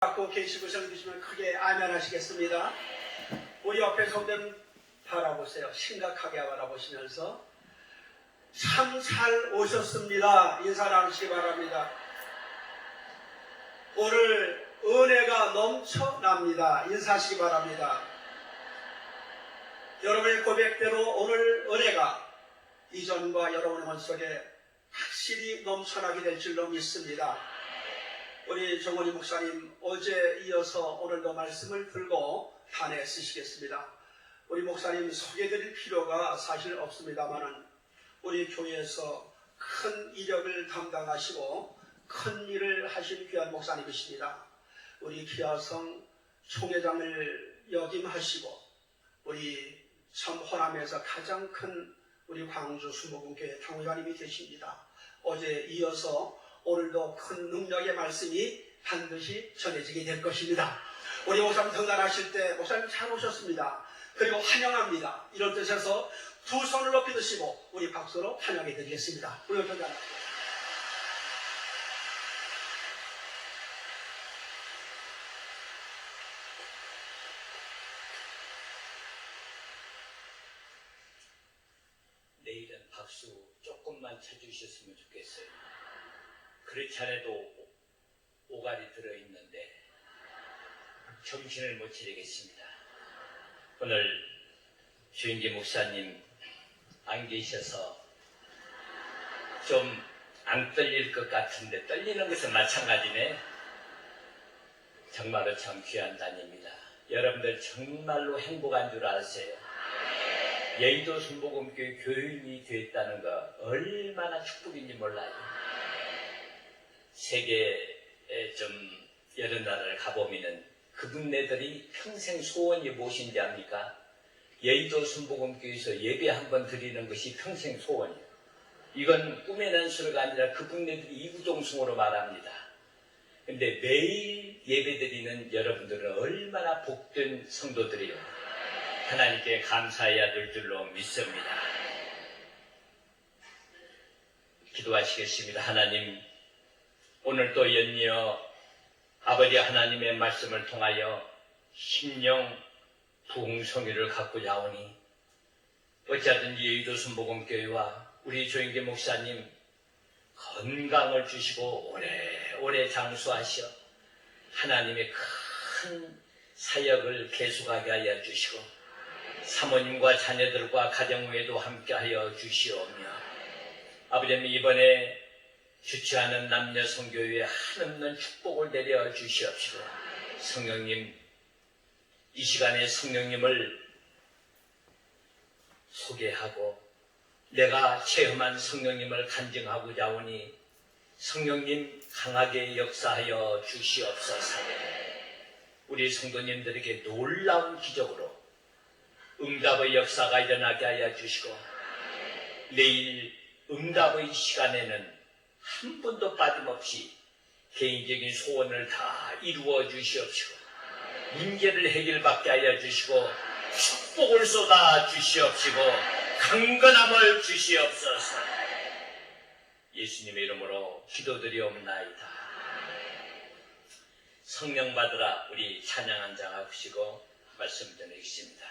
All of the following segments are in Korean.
갖고 계시고 정해주시면 크게 아멘 하시겠습니다. 우리 옆에 성도님 바라보세요. 심각하게 바라보시면서 참 잘 오셨습니다. 인사 나누시기 바랍니다. 오늘 은혜가 넘쳐납니다. 인사하시기 바랍니다. 여러분의 고백대로 오늘 은혜가 이전과 여러분의 혼 속에 확실히 넘쳐나게 될 줄로 믿습니다. 우리 정원희 목사님 어제 이어서 오늘도 말씀을 들고 단에 쓰시겠습니다. 우리 목사님 소개드릴 필요가 사실 없습니다만 우리 교회에서 큰 이력을 담당하시고 큰 일을 하신 귀한 목사님이십니다. 우리 기아성 총회장을 역임하시고 우리 참 호남에서 가장 큰 우리 광주 순복음교회 당회장님이 되십니다. 어제 이어서 오늘도 큰 능력의 말씀이 반드시 전해지게 될 것입니다. 우리 목사님 등단하실 때 목사님 잘 오셨습니다. 그리고 환영합니다. 이런 뜻에서 두 손을 높이 드시고 우리 박수로 환영해 드리겠습니다. 우리 등단합니다. 내일은 박수 조금만 쳐주셨으면 좋겠어요. 그렇지 않아도 오갈이 들어있는데 정신을 못 차리겠습니다. 오늘 주인기 목사님 안 계셔서 좀 안 떨릴 것 같은데 떨리는 것은 마찬가지네. 정말로 참 귀한 단입니다. 여러분들 정말로 행복한 줄 아세요? 여의도 순복음교회 교인이 됐다는 거 얼마나 축복인지 몰라요. 세계에 좀 여러 나라를 가보면은 그분네들이 평생 소원이 무엇인지 압니까? 여의도 순복음교회에서 예배 한번 드리는 것이 평생 소원이에요. 이건 꿈에 난 소리가 아니라 그분네들이 이구동성으로 말합니다. 근데 매일 예배 드리는 여러분들은 얼마나 복된 성도들이에요. 하나님께 감사해야 될 줄로 믿습니다. 기도하시겠습니다. 하나님, 오늘 또 연이어 아버지 하나님의 말씀을 통하여 심령 부흥성의를 갖고자 하오니 어찌하든지 여의도 순복음교회와 우리 조인기 목사님 건강을 주시고 오래오래 장수하셔 하나님의 큰 사역을 계속하게 하여 주시고 사모님과 자녀들과 가정후에도 함께하여 주시오며 아버지 이번에 주최하는 남녀 선교회에 한없는 축복을 내려 주시옵시고 성령님 이 시간에 성령님을 소개하고 내가 체험한 성령님을 간증하고자 하오니 성령님 강하게 역사하여 주시옵소서. 우리 성도님들에게 놀라운 기적으로 응답의 역사가 일어나게 하여 주시고 내일 응답의 시간에는 한 번도 빠짐없이 개인적인 소원을 다 이루어 주시옵시고 문제를 해결받게 하여 주시고 축복을 쏟아 주시옵시고 강건함을 주시옵소서. 예수님의 이름으로 기도드리옵나이다. 성령 받으라. 우리 찬양 한 장 하시고 말씀 전해주십니다.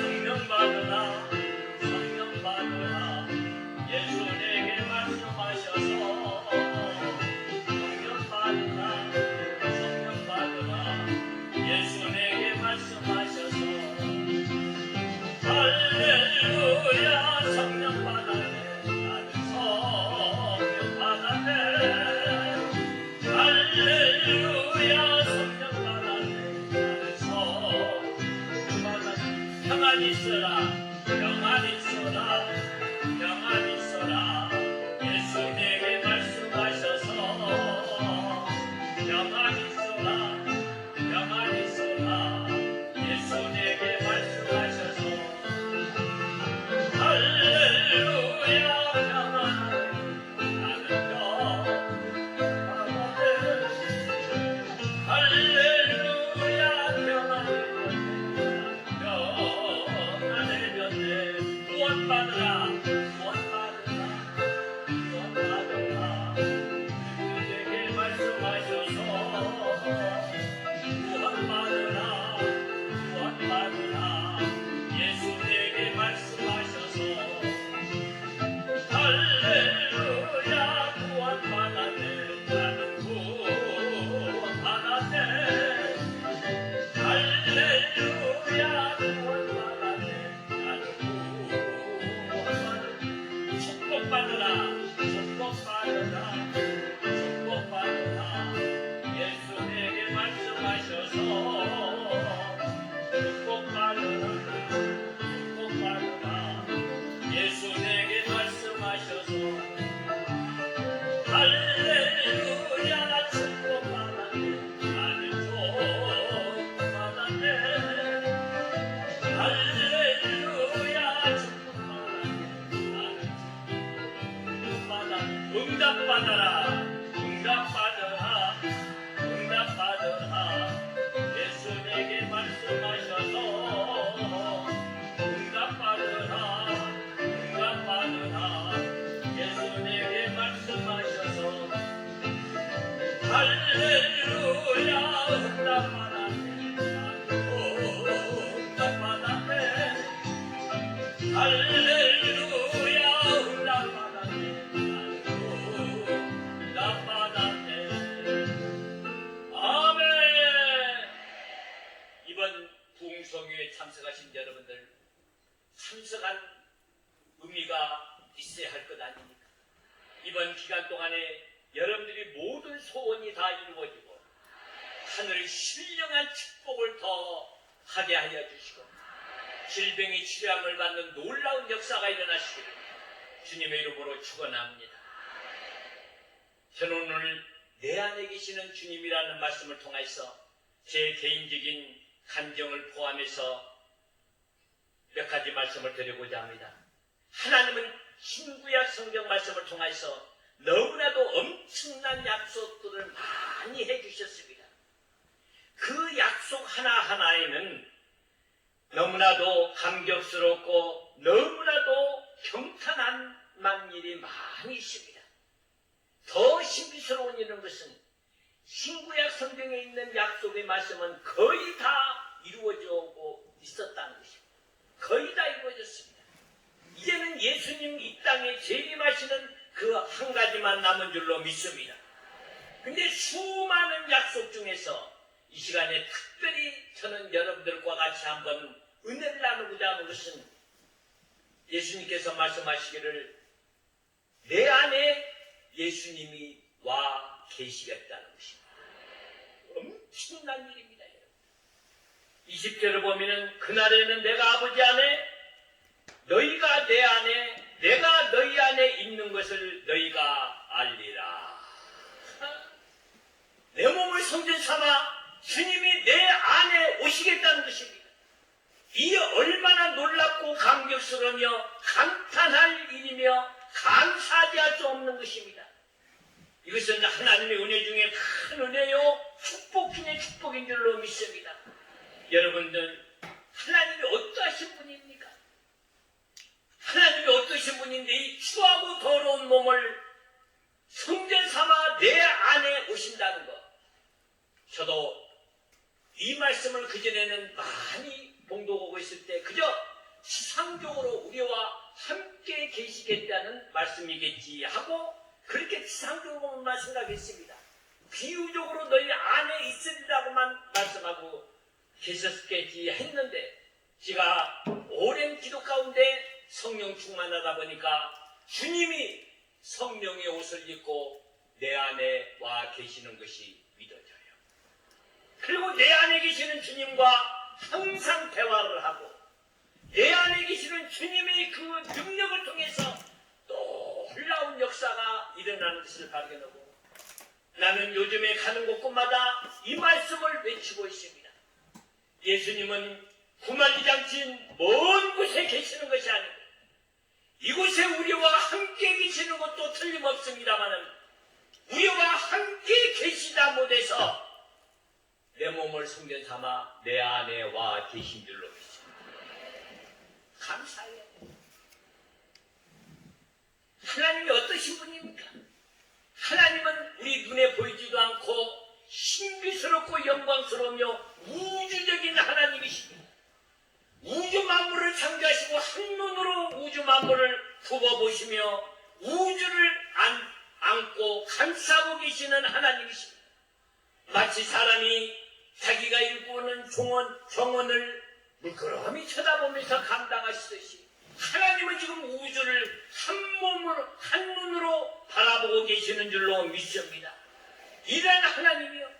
성령 받으라. 성령 받으라. 예수 내게 말씀하셔서 성령 받으라. 성령 받으라. 예수 내게 말씀하셔서 할렐루야. 성령 받았네. 나는 성령 받았네. 할렐루야. 성령 받았네. 나는 성령 받았네. 평안히 있어라. 평안히 있어라. 평안히 있어라. 예수 내게 말씀하셔서 평안히 있어라. 평안히 있어라. 예수 내게 말씀하셔서 할렐루야. 평안하네. 나는 평안하네. 할렐루야. 평안하네. 나는 평안하네. 구원받으라 구원받으라 구원받으라 그에게 말씀하셔서 구원받으라 구원받으라 예수 내게 말씀하셔서 할렐루야 구원받았네 나는 구원받았네 할렐루야 구원받았네 나는 구원받았네 축복받으라 축복받으라 축복받으라 예수 내게 말씀하셔서 축복받으라 축복받으라 예수 내게 말씀하셔서 할렐루야 축복받았네 나는 축복받았네 할렐루야 축복받았네 나는 축복받았네 응답받아라 응답받아라 응답받아라 예수 내게 말씀하셔서 응답받아라 응답받아라 예수 내게 말씀하셔서 할렐루야 응답받았네 응답받았네 할렐루야 응답받았네 응답받았네 아멘. 이번 부흥성회에 참석하신 여러분들 참석한 의미가 있어야 할 것 아닙니까? 이번 기간 동안에 여러분들이 모든 소원이 다 이루어지고 하늘의 신령한 축복을 더 하게 하여 주시고 질병이 치료함을 받는 놀라운 역사가 일어나시기를 주님의 이름으로 축원합니다. 저는 오늘 내 안에 계시는 주님이라는 말씀을 통해서 제 개인적인 감정을 포함해서 몇 가지 말씀을 드리고자 합니다. 하나님은 신구약 성경 말씀을 통해서 너무나도 엄청난 약속들을 많이 해주셨습니다. 그 약속 하나하나에는 너무나도 감격스럽고 너무나도 경탄한 일이 많이 있습니다. 더 신비스러운 일은 것은 신구약 성경에 있는 약속의 말씀은 거의 다 이루어져 오고 있었다는 것입니다. 거의 다 이루어졌습니다. 이제는 예수님 이 땅에 재림하시는 그 한 가지만 남은 줄로 믿습니다. 근데 수많은 약속 중에서 이 시간에 특별히 저는 여러분들과 같이 한번 은혜를 나누고자 하는 것은 예수님께서 말씀하시기를 내 안에 예수님이 와 계시겠다는 것입니다. 엄청난 일입니다. 20절을 보면은 그날에는 내가 아버지 안에 너희가 내 안에 내가 너희 안에 있는 것을 너희가 알리라. 내 몸을 성전 삼아 주님이 내 안에 오시겠다는 것입니다. 이 얼마나 놀랍고 감격스러우며 감탄할 일이며 감사하지 할 수 없는 것입니다. 이것은 하나님의 은혜 중에 큰 은혜요 축복 중에 축복인 줄로 믿습니다. 여러분들 하나님이 어떠하신 분입니까? 하나님이 어떠신 분인데 이 추하고 더러운 몸을 성전 삼아 내 안에 오신다는 것. 저도 이 말씀을 그전에는 많이 봉독하고 있을 때 그저 지상적으로 우리와 함께 계시겠다는 말씀이겠지 하고 그렇게 지상적으로만 생각했습니다. 비유적으로 너희 안에 있으리라고만 말씀하고 계셨겠지 했는데 제가 오랜 기도 가운데 성령 충만하다 보니까 주님이 성령의 옷을 입고 내 안에 와 계시는 것이 믿어져요. 그리고 내 안에 계시는 주님과 항상 대화를 하고 내 안에 계시는 주님의 그 능력을 통해서 놀라운 역사가 일어나는 것을 발견하고 나는 요즘에 가는 곳곳마다 이 말씀을 외치고 있습니다. 예수님은 구만리장친 먼 곳에 계시는 것이 아니고 이곳에 우리와 함께 계시는 것도 틀림없습니다마는 우리와 함께 계시다 못해서 내 몸을 성전 삼아 내 안에 와 계신 줄로 믿습니다. 감사해요. 영광스러우며 우주적인 하나님이십니다. 우주 만물을 창조하시고 한눈으로 우주 만물을 굽어보시며 우주를 안고 감싸고 계시는 하나님이십니다. 마치 사람이 자기가 일구는 정원을 물끄러미 쳐다보면서 감당하시듯이 하나님은 지금 우주를 한눈으로 바라보고 계시는 줄로 믿습니다. 이런 하나님이요.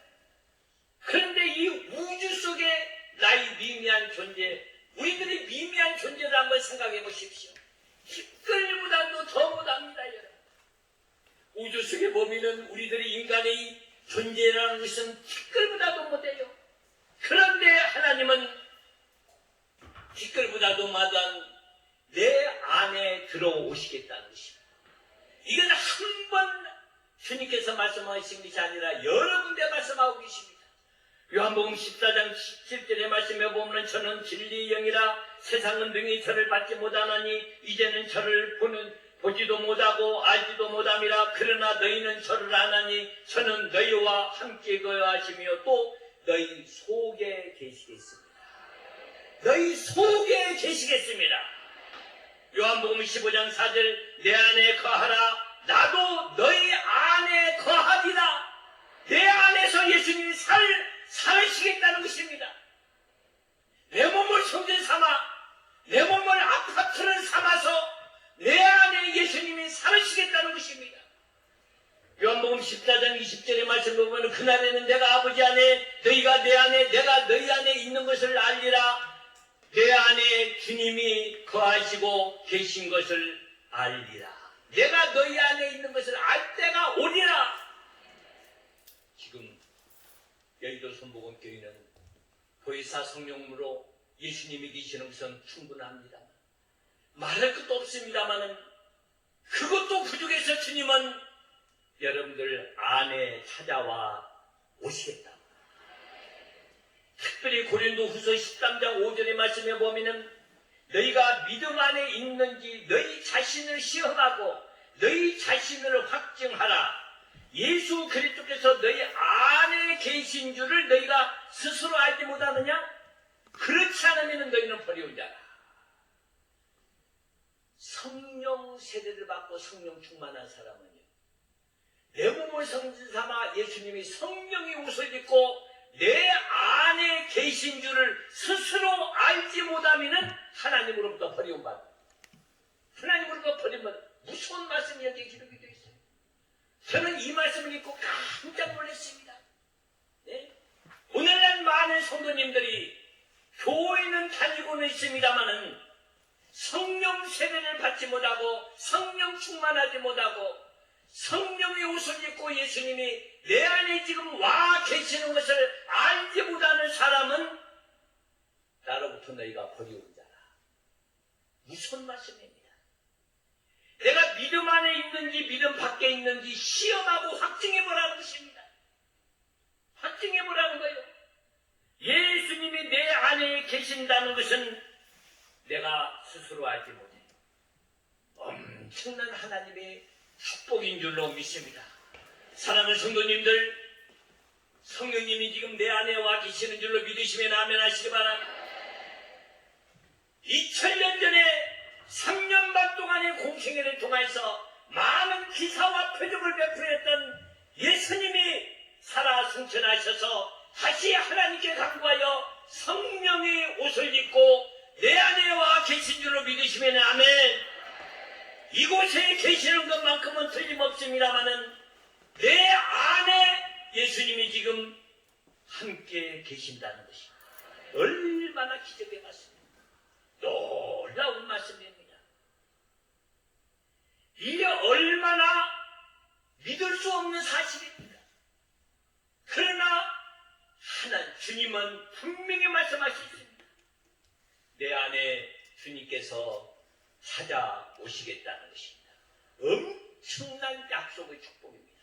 그런데 이 우주 속에 나의 미미한 존재, 우리들의 미미한 존재를 한번 생각해 보십시오. 티끌보다도 더 못합니다, 여러분. 우주 속에 보면은 우리들의 인간의 존재라는 것은 티끌보다도 못해요. 그런데 하나님은 티끌보다도 못한 내 안에 들어오시겠다는 것입니다. 이건 한 번 주님께서 말씀하신 것이 아니라 여러 군데 말씀하고 계십니다. 요한복음 14장 17절의 말씀에 보면 저는 진리의 영이라 세상은 능히 저를 받지 못하나니 이제는 저를 보지도 못하고 알지도 못함이라. 그러나 너희는 저를 아나니 저는 너희와 함께 거하시며 또 너희 속에 계시겠습니다. 너희 속에 계시겠습니다. 요한복음 15장 4절 내 안에 거하라 나도 너희 안에 거하리라. 내 안에서 예수님이 살으시겠다는 것입니다. 내 몸을 성전 삼아 내 몸을 아파트를 삼아서 내 안에 예수님이 살으시겠다는 것입니다. 요한복음 14장 20절의 말씀 보면 그날에는 내가 아버지 안에 너희가 내 안에 내가 너희 안에 있는 것을 알리라. 내 안에 주님이 거하시고 계신 것을 알리라. 내가 너희 안에 있는 것을 알 때가 오리라. 지금 여의도 선복음교회는 보혜사 성령으로 예수님이 계시는 것은 충분합니다. 말할 것도 없습니다마는 그것도 부족해서 주님은 여러분들 안에 찾아와 오시겠다. 특별히 고린도후서 13장 5절의 말씀에 보면은 너희가 믿음 안에 있는지 너희 자신을 시험하고 너희 자신을 확증하라. 예수 그리스도께서 너희 안에 계신 줄을 너희가 스스로 알지 못하느냐? 그렇지 않으면 너희는 버려온 자라. 성령 세례를 받고 성령 충만한 사람은요, 내 몸을 성전 삼아 예수님이 성령의 옷을 입고 내 안에 계신 줄을 스스로 알지 못하면 하나님으로부터 버려온 바. 하나님으로부터 버리면 무서운 말씀이 여기에 기록이 되어 있어요. 저는 이 말씀을 읽고 깜짝 놀랐습니다. 네? 오늘날 많은 성도님들이 교회는 다니고는 있습니다마는 성령 세례를 받지 못하고 성령 충만하지 못하고 성령의 옷을 입고 예수님이 내 안에 지금 와 계시는 것을 알지 못하는 사람은 나로부터 너희가 버려온 자라. 무슨 말씀입니다. 내가 믿음 안에 있는지 믿음 밖에 있는지 시험하고 확증해보라는 것입니다. 확증해보라는 거예요. 예수님이 내 안에 계신다는 것은 내가 스스로 알지 못해. 엄청난 하나님의 축복인 줄로 믿습니다. 사랑하는 성도님들, 성령님이 지금 내 안에 와 계시는 줄로 믿으시면 아멘 하시기 바랍니다. 2000년 전에 3년 반 동안의 공생애를 통해서 많은 기사와 표적을 베풀었던 예수님이 살아 승천하셔서 다시 하나님께 간구하여 성령의 옷을 입고 내 안에 와 계신 줄로 믿으시면 아멘. 이곳에 계시는 것만큼은 틀림없습니다마는 내 안에 예수님이 지금 함께 계신다는 것입니다. 얼마나 기적의 말씀입니다. 놀라운 말씀입니다. 이게 얼마나 믿을 수 없는 사실입니다. 그러나 주님은 분명히 말씀하셨습니다. 내 안에 주님께서 찾아오시겠다는 것입니다. 엄청난 약속의 축복입니다.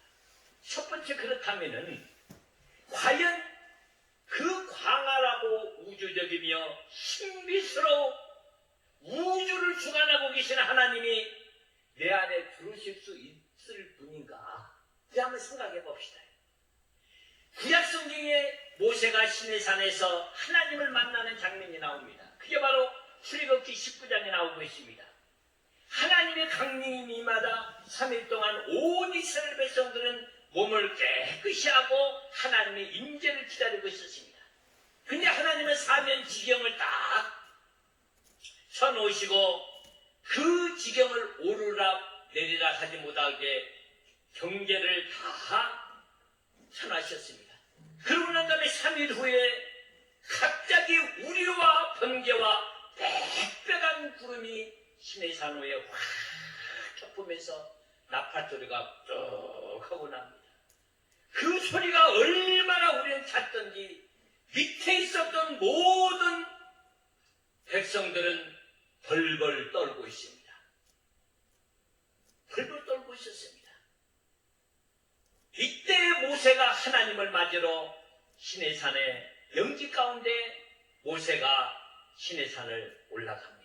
첫 번째, 그렇다면은 과연 그 광활하고 우주적이며 신비스러운 우주를 주관하고 계신 하나님이 내 안에 들어오실 수 있을 분인가? 이제 한번 생각해 봅시다. 구약 성경에 모세가 시내산에서 하나님을 만나는 장면이 나옵니다. 그게 바로 출애굽기 19장에 나오고 있습니다. 하나님의 강림이 임하다 3일 동안 온 이스라엘 백성들은 몸을 깨끗이 하고 하나님의 임재를 기다리고 있었습니다. 근데 하나님은 사면 지경을 딱 쳐놓으시고 그 지경을 오르락 내리락 하지 못하게 경계를 다 쳐놨었습니다. 그러고 난 다음에 3일 후에 갑자기 우리와 번개와 빽빽한 구름이 시내산 위에 확 덮으면서 나팔 소리가 쭉 하고 납니다. 그 소리가 얼마나 우리는 잤던지 밑에 있었던 모든 백성들은 벌벌 떨고 있습니다. 벌벌 떨고 있었습니다. 이때 모세가 하나님을 맞으러 시내산에 영지 가운데 모세가 시내산을 올라갑니다.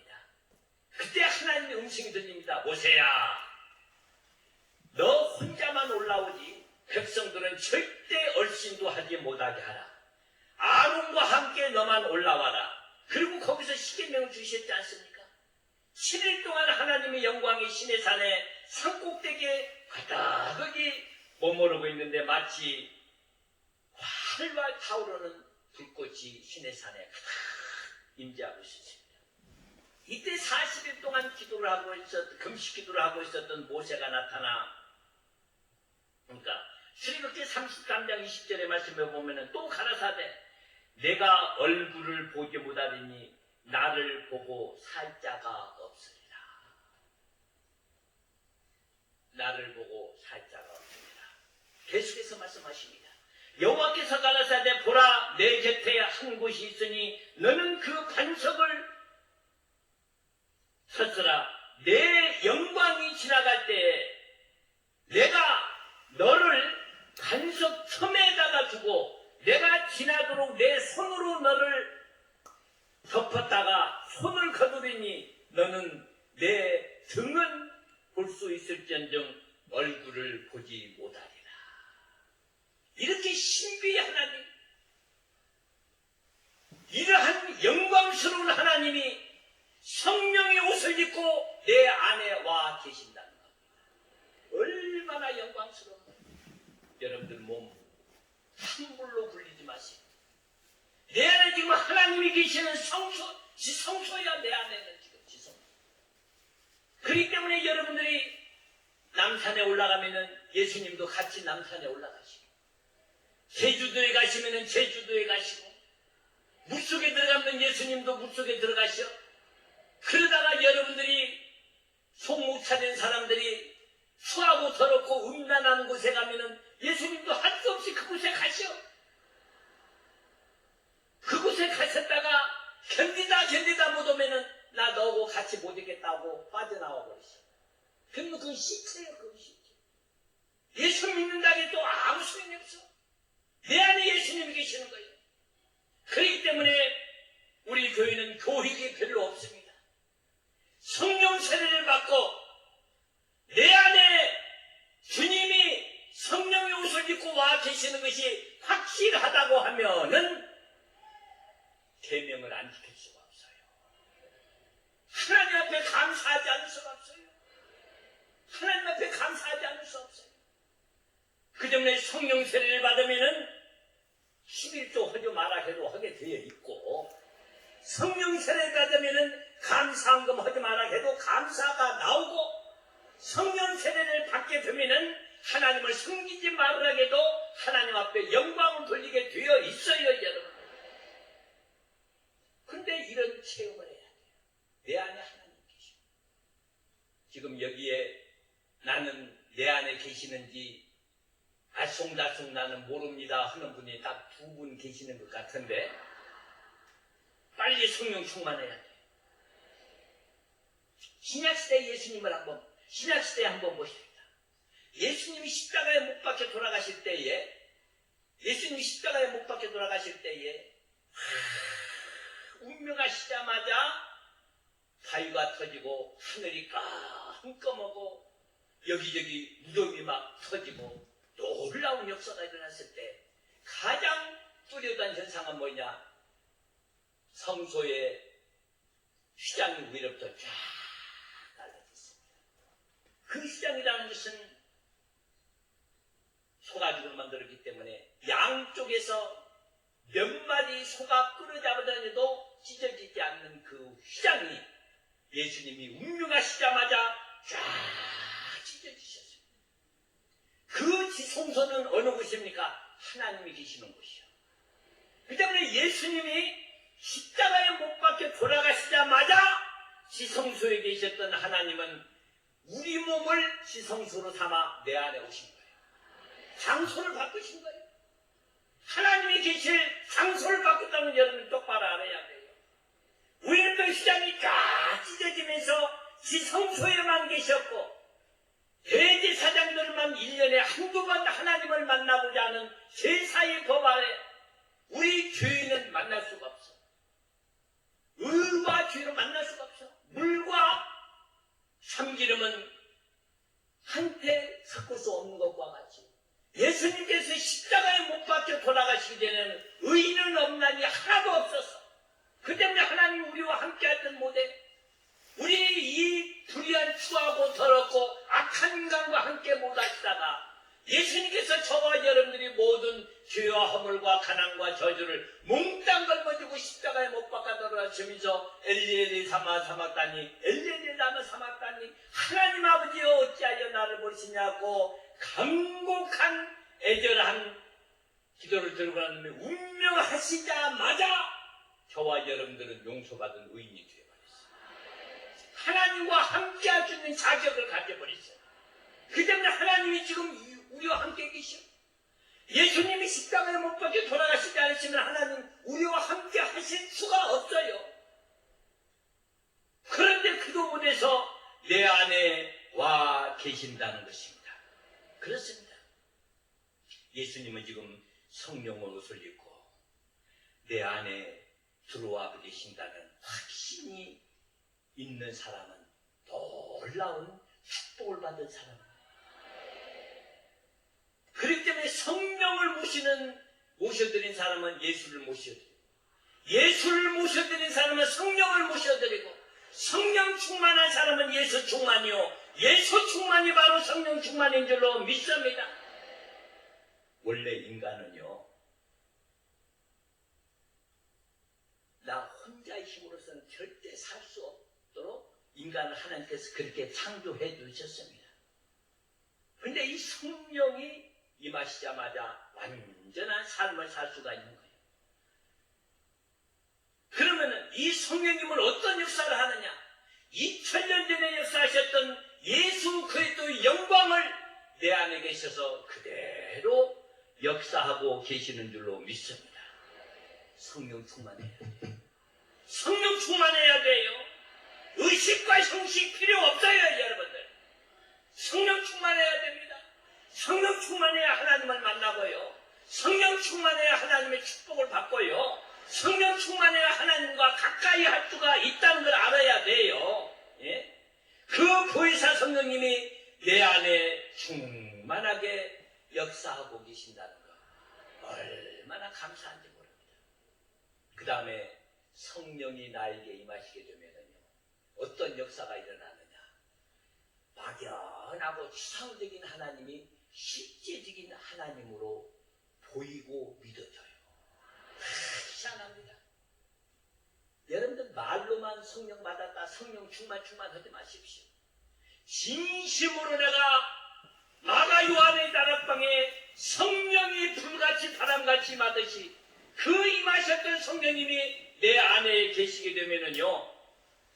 그때 하나님의 음성이 들립니다. 모세야, 너 혼자만 올라오지 백성들은 절대 얼씬도 하지 못하게 하라. 아론과 함께 너만 올라와라. 그리고 거기서 십계명을 주셨지 않습니까? 7일 동안 하나님의 영광이 시내산의 산꼭대기에 가득히 머무르고 있는데 마치 활활 타오르는 불꽃이 시내산에 가득 임재하고 있었습니다. 이때 40일 동안 기도를 하고 금식 기도를 하고 있었던 모세가 나타나, 그러니까 출애굽기 33장 20절의 말씀에 보면은 또 가라사대 내가 얼굴을 보지 못하리니 나를 보고 살 자가 없으리라. 나를 보고 살 자가 없으리라. 계속해서 말씀하십니다. 여호와께서 가라사대 보라 내 곁에 한 곳이 있으니 너는 그 반석을 섰으라. 내 영광이 지나갈 때에 내가 너를 반석 틈에다가 두고 내가 지나도록 내 손으로 너를 덮었다가 손을 거두리니 너는 내 등은 볼 수 있을지언정 얼굴을 보지 못하리라. 이렇게 신비의 하나님, 이러한 영광스러운 하나님이 성령의 옷을 입고 내 안에 와 계신다는 겁니다. 얼마나 영광스러운 거예요. 여러분들 몸 함부로 굴리지 마세요. 내 안에 지금 하나님이 계시는 성소야. 내 안에는 지금 지성. 그렇기 때문에 여러분들이 남산에 올라가면은 예수님도 같이 남산에 올라가시고, 제주도에 가시면은 제주도에 가시고, 물속에 들어가면 예수님도 물속에 들어가시오. 그러다가 여러분들이 속묵차된 사람들이 추하고 더럽고 음란한 곳에 가면은 예수님도 할 수 없이 그곳에 가시오. 그곳에 가셨다가 견디다 못 오면은 나 너하고 같이 못 있겠다고 빠져나와 버리시오. 그러면 그건 시체예요. 그건 시체. 예수 믿는다는 게 또 아무 소용이 없어. 내 안에 예수님이 계시는 거예요. 그렇기 때문에 우리 교회는 교육이 별로 없습니다. 성령 세례를 받고 내 안에 주님이 성령의 옷을 입고 와 계시는 것이 확실하다고 하면은 계명을 안 지킬 수가 없어요. 하나님 앞에 감사하지 않을 수가 없어요. 하나님 앞에 감사하지 않을 수 없어요. 그 때문에 성령 세례를 받으면은 11조 하지 마라 해도 하게 되어 있고, 성령 세례를 받으면은 감사한금 하지 마라 해도 감사가 나오고, 성령 세례를 받게 되면은 하나님을 섬기지 말으라 해도 하나님 앞에 영광을 돌리게 되어 있어요, 여러분. 근데 이런 체험을 해야 돼요. 내 안에 하나님 계시고, 지금 여기에 나는 내 안에 계시는지 알쏭달쏭 나는 모릅니다 하는 분이 딱 2분 계시는 것 같은데, 빨리 성령 충만해야 돼. 신약시대 예수님을 신약시대에 한번 보십시다. 예수님이 십자가에 못 박혀 돌아가실 때에, 운명하시자마자 바위가 터지고 하늘이 깜깜하고 여기저기 무덤이 막 터지고 놀라운 역사가 일어났을 때 가장 뚜렷한 현상은 뭐냐? 성소의 휘장이 위로부터 쫙 달라졌습니다. 그 휘장이라는 것은 소가죽을 만들었기 때문에 양쪽에서 몇 마리 소가 끌어잡아다녀도 찢어지지 않는 그 휘장이 예수님이 운명하시자마자 쫙 찢어지셨습니다. 그 지성소는 어느 곳입니까? 하나님이 계시는 곳이요. 그 때문에 예수님이 십자가에 못 박혀 돌아가시자마자 지성소에 계셨던 하나님은 우리 몸을 지성소로 삼아 내 안에 오신 거예요. 장소를 바꾸신 거예요. 하나님이 계실 장소를 바꿨다는 여러분 똑바로 알아야 돼요. 우리는 그 휘장이 다 찢어지면서 지성소에만 계셨고 대제사장들만 1년에 한두 번 하나님을 만나보자 하는 제사의 법 아래 우리 죄인은 만날 수가 없어. 의와 죄로 만날 수가 없어. 물과 참기름은 한테 섞을 수 없는 것과 같이 예수님께서 십자가에 못 박혀 돌아가시기 전에는 의인은 없나니 하나도 없었어. 그 때문에 하나님 우리와 함께 했던 모델, 우리 이 불의한 추하고 더럽고 악한 인간과 함께 못 하시다가 예수님께서 저와 여러분들이 모든 죄와 허물과 가난과 저주를 몽땅 걸어주고 십자가에 못 박아 돌아가시면서 엘리엘리 사마 사막다니 엘리엘리 나는 사막다니 하나님 아버지여 어찌하여 나를 버리시냐고 간곡한 애절한 기도를 들고 나면 운명하시자마자 저와 여러분들은 용서받은 의인이 되어버렸어요. 하나님과 함께 할 수 있는 자격을 가져버렸어요. 그 때문에 하나님이 지금 우리와 함께 계시오. 예수님이 십자가에 못 박혀 돌아가시지 않으시면 하나님 우리와 함께 하실 수가 없어요. 그런데 그도 못해서 내 안에 와 계신다는 것입니다. 그렇습니다. 예수님은 지금 성령의 옷을 입고 내 안에 들어와 계신다는 확신이 있는 사람은 놀라운 축복을 받은 사람입니다. 그렇기 때문에 성령을 모셔드린 사람은 예수를 모셔드리고 예수를 모셔드린 사람은 성령을 모셔드리고 성령 충만한 사람은 예수 충만이요 예수 충만이 바로 성령 충만인 줄로 믿습니다. 원래 인간은요 나 혼자의 힘으로서는 절대 살 수 없도록 인간을 하나님께서 그렇게 창조해 두셨습니다. 그런데 이 성령이 임하시자마자 완전한 삶을 살 수가 있는 거예요. 그러면 이 성령님은 어떤 역사를 하느냐? 2000년 전에 역사하셨던 예수 그리스도의 영광을 내 안에 계셔서 그대로 역사하고 계시는 줄로 믿습니다. 성령 충만해야 돼요. 성령 충만해야 돼요. 의식과 형식 필요 없어요, 여러분들. 성령 충만해야 됩니다. 성령 충만해야 하나님을 만나고요. 성령 충만해야 하나님의 축복을 받고요. 성령 충만해야 하나님과 가까이 할 수가 있다는 걸 알아야 돼요. 예? 그 보혜사 성령님이 내 안에 충만하게 역사하고 계신다는 것 얼마나 감사한지 모릅니다. 그 다음에 성령이 나에게 임하시게 되면은요 어떤 역사가 일어나느냐? 막연하고 추상적인 하나님이 실제적인 하나님으로 보이고 믿어져요. 희한합니다. 여러분들 말로만 성령 받았다 성령 충만하지 마십시오. 진심으로 내가 마가 요한의 다락방에 성령이 불같이 바람같이 임하듯이 그 임하셨던 성령님이 내 안에 계시게 되면은요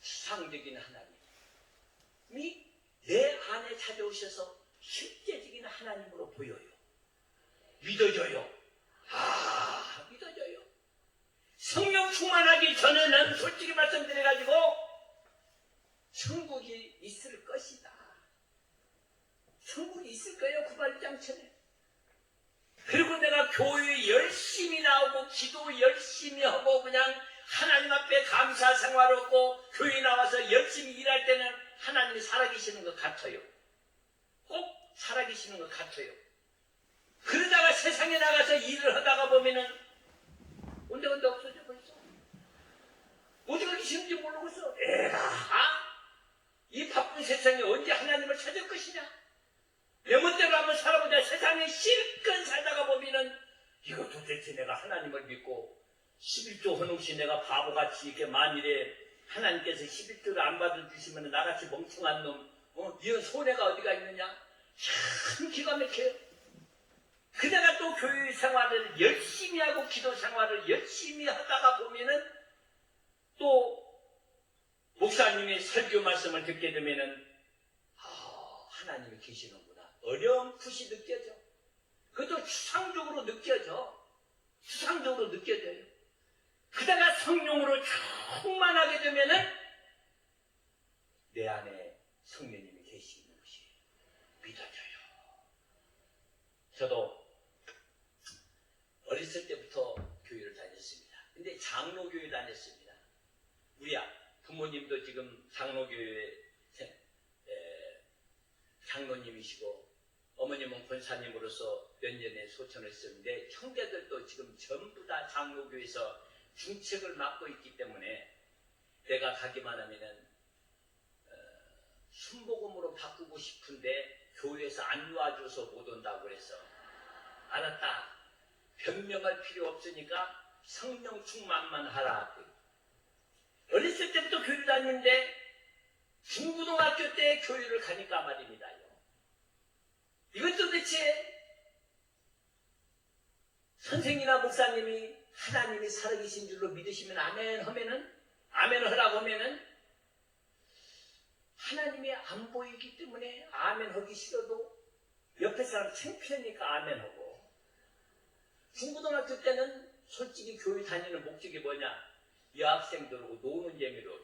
추상적인 하나님이 내 안에 찾아오셔서 실제적인 하나님으로 보여요. 믿어져요. 믿어져요. 성령 충만하기 전에는 솔직히 말씀드려가지고 천국이 있을 것이다. 천국이 있을 거예요. 구발장천에. 그리고 내가 교회에 열심히 나오고 기도 열심히 하고 그냥 하나님 앞에 감사 생활하고 교회 나와서 열심히 일할 때는 하나님이 살아계시는 것 같아요. 꼭 살아계시는 것 같아요. 그러다가 세상에 나가서 일을 하다가 보면은 온데간데 없어져 버렸어. 어디 가기 싫은지 모르겠어. 이 바쁜 세상에 언제 하나님을 찾을 것이냐? 내 멋대로 한번 살아보자. 세상에 실컷 살다가 보면은 이거 도대체 내가 하나님을 믿고 11조 헌없이 내가 바보같이 이렇게 만일에 하나님께서 11조를 안 받아주시면 나같이 멍청한 놈, 이런 손해가 어디가 있느냐? 참 기가 막혀요. 그다가 또 교회 생활을 열심히 하고 기도 생활을 열심히 하다가 보면은 또 목사님의 설교 말씀을 듣게 되면은 하나님이 계시는구나. 어렴풋이 느껴져. 그것도 추상적으로 느껴져. 추상적으로 느껴져요. 그다가 성령으로 충만하게 되면은 내 안에 성령님이 계시는 것이 믿어져요. 저도 어렸을 때부터 교회를 다녔습니다. 근데 장로교회 다녔습니다. 우리 부모님도 지금 장로교회 장로님이시고 어머님은 권사님으로서 몇 년의 소천을 했었는데 형제들도 지금 전부 다 장로교회에서 중책을 맡고 있기 때문에 내가 가기만 하면은 순복음으로 바꾸고 싶은데 교회에서 안 놔줘서 못 온다고 그래서 알았다. 변명할 필요 없으니까 성령 충만만 하라. 어렸을 때부터 교회를 다니는데 중고등학교 때 교회를 가니까 말입니다요. 이것 도대체 선생이나 목사님이 하나님이 살아계신 줄로 믿으시면 아멘 하면은 아멘 하라고 하면은 하나님이 안 보이기 때문에 아멘 하기 싫어도 옆에 사람 창피하니까 아멘 하고 중고등학교 때는 솔직히 교회 다니는 목적이 뭐냐? 여학생들하고 노는 재미로.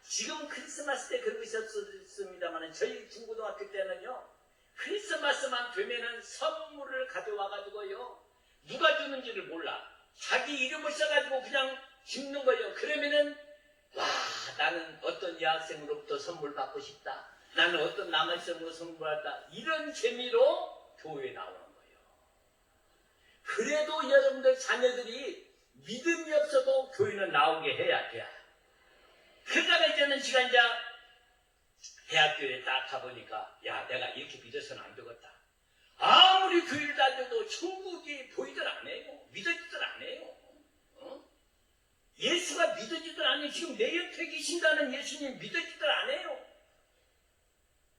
지금 크리스마스 때 그러고 있었습니다만 저희 중고등학교 때는요 크리스마스만 되면은 선물을 가져와가지고요 누가 주는지를 몰라. 자기 이름을 써가지고 그냥 줍는 거예요. 그러면은 와 나는 어떤 여학생으로부터 선물 받고 싶다. 나는 어떤 남학생으로 선물 받다. 이런 재미로 교회에 나오는 거예요. 그래도 여러분들 자녀들이 믿음이 없어도 교회는 나오게 해야 돼. 그러다가 이제는 지가 이제 대학교에 딱 가보니까 야 내가 이렇게 믿어서는 안 되겠다. 아무리 교회를 다녀도 천국이 보이들 안 해요. 믿어지들 안 해요. 예수가 믿어지들 안 해요. 지금 내 옆에 계신다는 예수님 믿어지들 안 해요.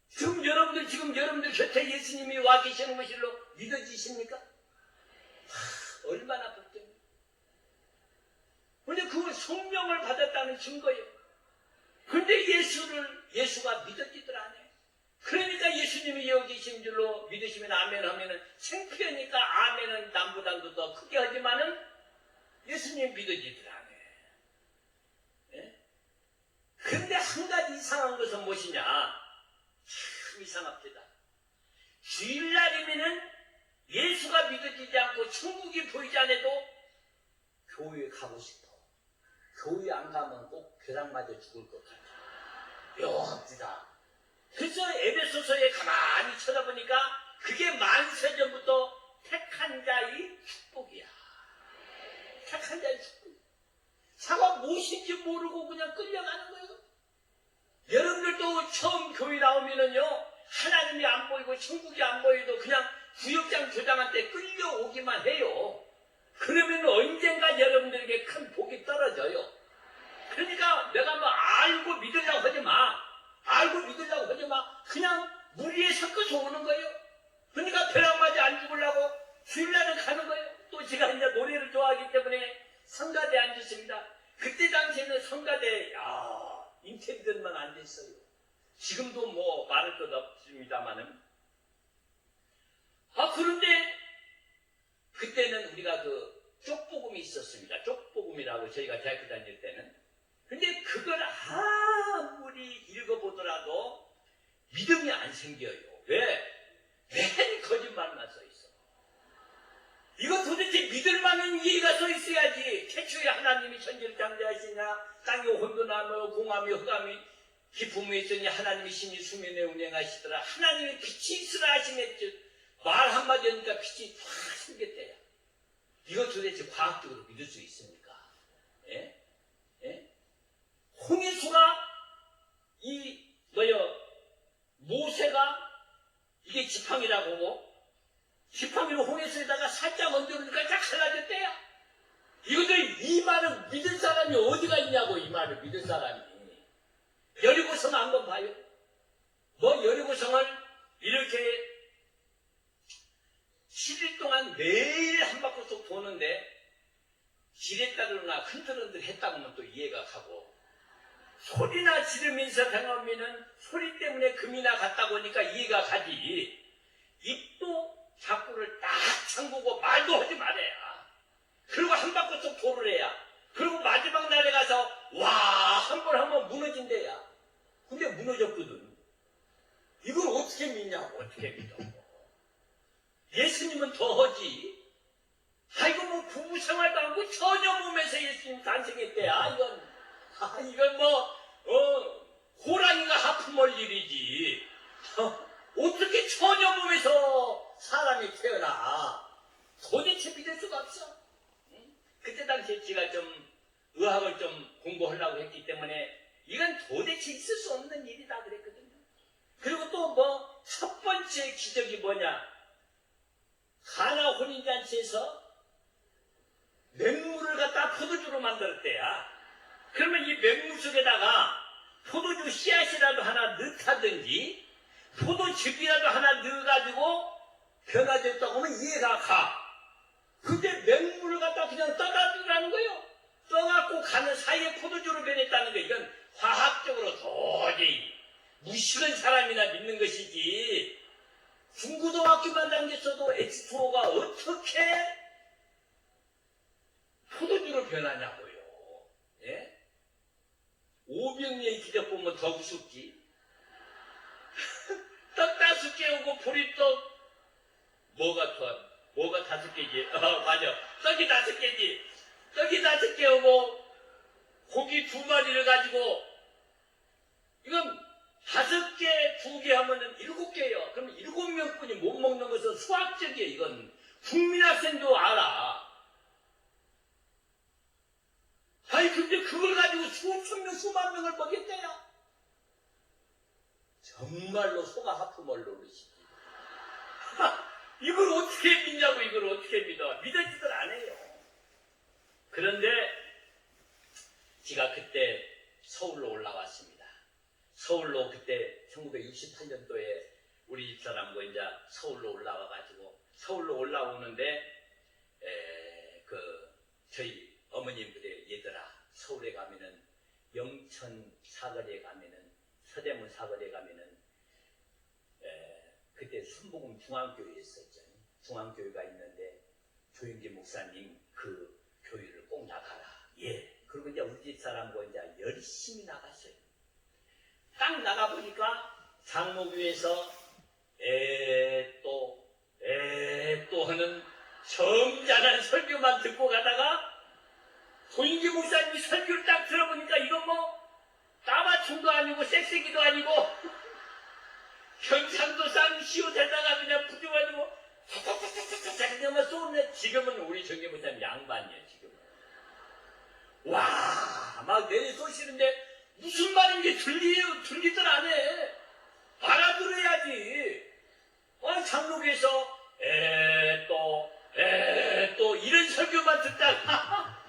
지금 여러분들 곁에 예수님이 와 계시는 것일로 믿어지십니까? 얼마나 복됩니까? 근데 그건 성령을 받았다는 증거예요. 근데 예수가 믿어지들 안 해요. 그러니까 예수님이 여기 계신 줄로 믿으시면 아멘 하면은 창피하니까 아멘은 남보다도 더 크게 하지만은 예수님 믿어지들 안 해. 예? 근데 한 가지 이상한 것은 무엇이냐? 참 이상합니다. 주일날이면은 예수가 믿어지지 않고 천국이 보이지 않아도 교회에 가고 싶어. 교회 안 가면 꼭 벼락 맞아 죽을 것 같아. 묘합니다. 그래서 에베소서에 가만히 쳐다보니까 그게 만세전부터 택한 자의 축복이야. 택한 자의 축복. 자가 무엇인지 모르고 그냥 끌려가는 거예요. 여러분들도 처음 교회 나오면은요, 하나님이 안 보이고 천국이 안 보여도 그냥 구역장 교장한테 끌려오기만 해요. 그러면 언젠가 여러분들에게 큰 복이 떨어져요. 그러니까 내가 뭐 알고 믿으려고 하지 마. 알고 믿으려고 하지 마. 그냥 무리에 섞어서 오는 거예요. 그러니까 벼락맞이 안 죽으려고 주일날은 가는 거예요. 또 제가 이제 노래를 좋아하기 때문에 성가대에 앉았습니다. 그때 당시에는 성가대, 인테리들만 앉아있어요. 지금도 뭐 말할 것 없습니다만은. 그런데 그때는 우리가 그 쪽복음이 있었습니다. 쪽복음이라고 저희가 대학교 다닐 때는. 근데 그걸 아무리 읽어보더라도 믿음이 안 생겨요. 왜? 맨 거짓말만 써있어. 이거 도대체 믿을 만한 이해가 써있어야지. 태초에 하나님이 천지를 창조하시냐, 땅에 혼돈하며 공함이 흑암이 기품이 있으니 하나님이 신이 수면에 운행하시더라. 하나님이 빛이 있으라 하시면 말 한마디 하니까 빛이 확 생겼대요. 이거 도대체 과학적으로 믿을 수 있습니까? 예? 예? 홍해수가 모세가 이게 지팡이라고 지팡이로 홍해수에다가 살짝 얹어놓으니까 딱 갈라졌대요. 이것들 이 말을 믿을 사람이 어디가 있냐고. 이 말을 믿을 사람이. 여리고성 한번 봐요. 여리고성을 이렇게 7일 동안 매일 한 바퀴씩 도는데 지레 따르나 흔들흔들 했다고 하면 또 이해가 가고, 소리나 지르면서 행하면은 소리 때문에 금이나 갔다고 하니까 이해가 가지. 입도 자꾸를 딱 잠그고 말도 하지 말아야. 그리고 한 바퀴씩 도를 해야. 그리고 마지막 날에 가서 와 한 번 하면 무너진대야. 근데 무너졌거든. 이걸 어떻게 믿냐고. 어떻게 믿어. 예수님은 더 하지. 아이고 뭐 부부 생활도 하고 전혀 몸에서 예수님 탄생했대야. 이건 호랑이가 하품할 일이지. 어떻게 처녀 몸에서 사람이 태어나. 도대체 믿을 수가 없어. 응? 그때 당시에 제가 좀 의학을 좀 공부하려고 했기 때문에 이건 도대체 있을 수 없는 일이다 그랬거든요. 그리고 또 첫 번째 기적이 뭐냐. 가나 혼인잔치에서 맹물을 갖다 포도주로 만들었대야. 그러면 이 맹물 속에다가 포도주 씨앗이라도 하나 넣다든지 포도즙이라도 하나 넣어가지고 변화됐다고 하면 이해가 가. 근데 맹물을 갖다 그냥 떠다주라는 거예요. 떠갖고 가는 사이에 포도주로 변했다는 거. 이건 화학적으로 도저히 무식한 사람이나 믿는 것이지. 중고등학교만 다녔어도 H2O가 어떻게 포도주로 변하냐고요. 예? 500년의 기적 보면 더 무섭지. 떡 5개 오고 보리떡 뭐가 5개지? 맞아. 떡이 5개지. 떡이 5개 오고 고기 2마리를 가지고 이건 5개, 2개 하면은 7개예요. 그럼 7명뿐이 못 먹는 것은 수학적이에요. 이건 국민학생도 알아. 아니 근데 그걸 가지고 수천 명, 수만 명을 먹였대요. 정말로 소가 하품을 노르시지. 이걸 어떻게 믿냐고. 이걸 어떻게 믿어. 믿어지들 안 해요. 그런데 제가 그때 서울로 올라왔습니다. 서울로 그때 1968년도에 우리 집사람과 이제 서울로 올라와가지고 서울로 올라오는데 저희 어머님 그래 얘들아 서울에 가면은 영천 사거리에 가면은 서대문 사거리에 가면은 그때 순복음 중앙교회 있었죠. 중앙교회가 있는데 조영기 목사님 그 교회를 꼭 나가라. 예. 그리고 이제 우리 집사람과 이제 열심히 나갔어요. 딱 나가보니까 장로교에서 또 하는 점잖은 설교만 듣고 가다가 조인기 목사님이 설교를 딱 들어보니까 이건 따마춤도 아니고 섹시기도 아니고 경상도 쌍 시오되다가 그냥 부져가지고 그냥 쏘네. 지금은 우리 정기 목사님 양반이에요. 지금은. 와, 막 내리 쏘시는데 무슨 말인지 들리들 안 해. 알아들어야지. 장로교에서 또 이런 설교만 듣다가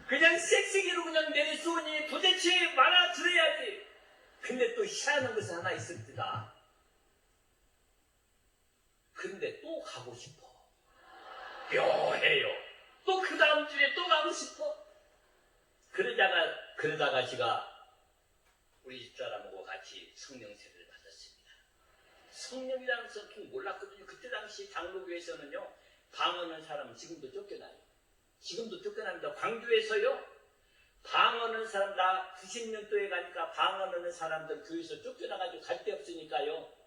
그냥 섹시기로 그냥 내리 쏘니 도대체 알아들어야지. 근데 또 희한한 것이 하나 있습니다. 근데 또 가고 싶어. 묘해요. 또 그 다음 주에 또 가고 싶어. 그러다가 제가 우리 집사람하고 같이 성령 세례를 받았습니다. 성령이라는 것은 몰랐거든요. 그때 당시 장로교에서는요, 방언하는 사람은 지금도 쫓겨나요. 지금도 쫓겨납니다. 광주에서요, 방언하는 사람, 나 90년도에 가니까 방언하는 사람들 교회에서 쫓겨나가지고 갈 데 없으니까요,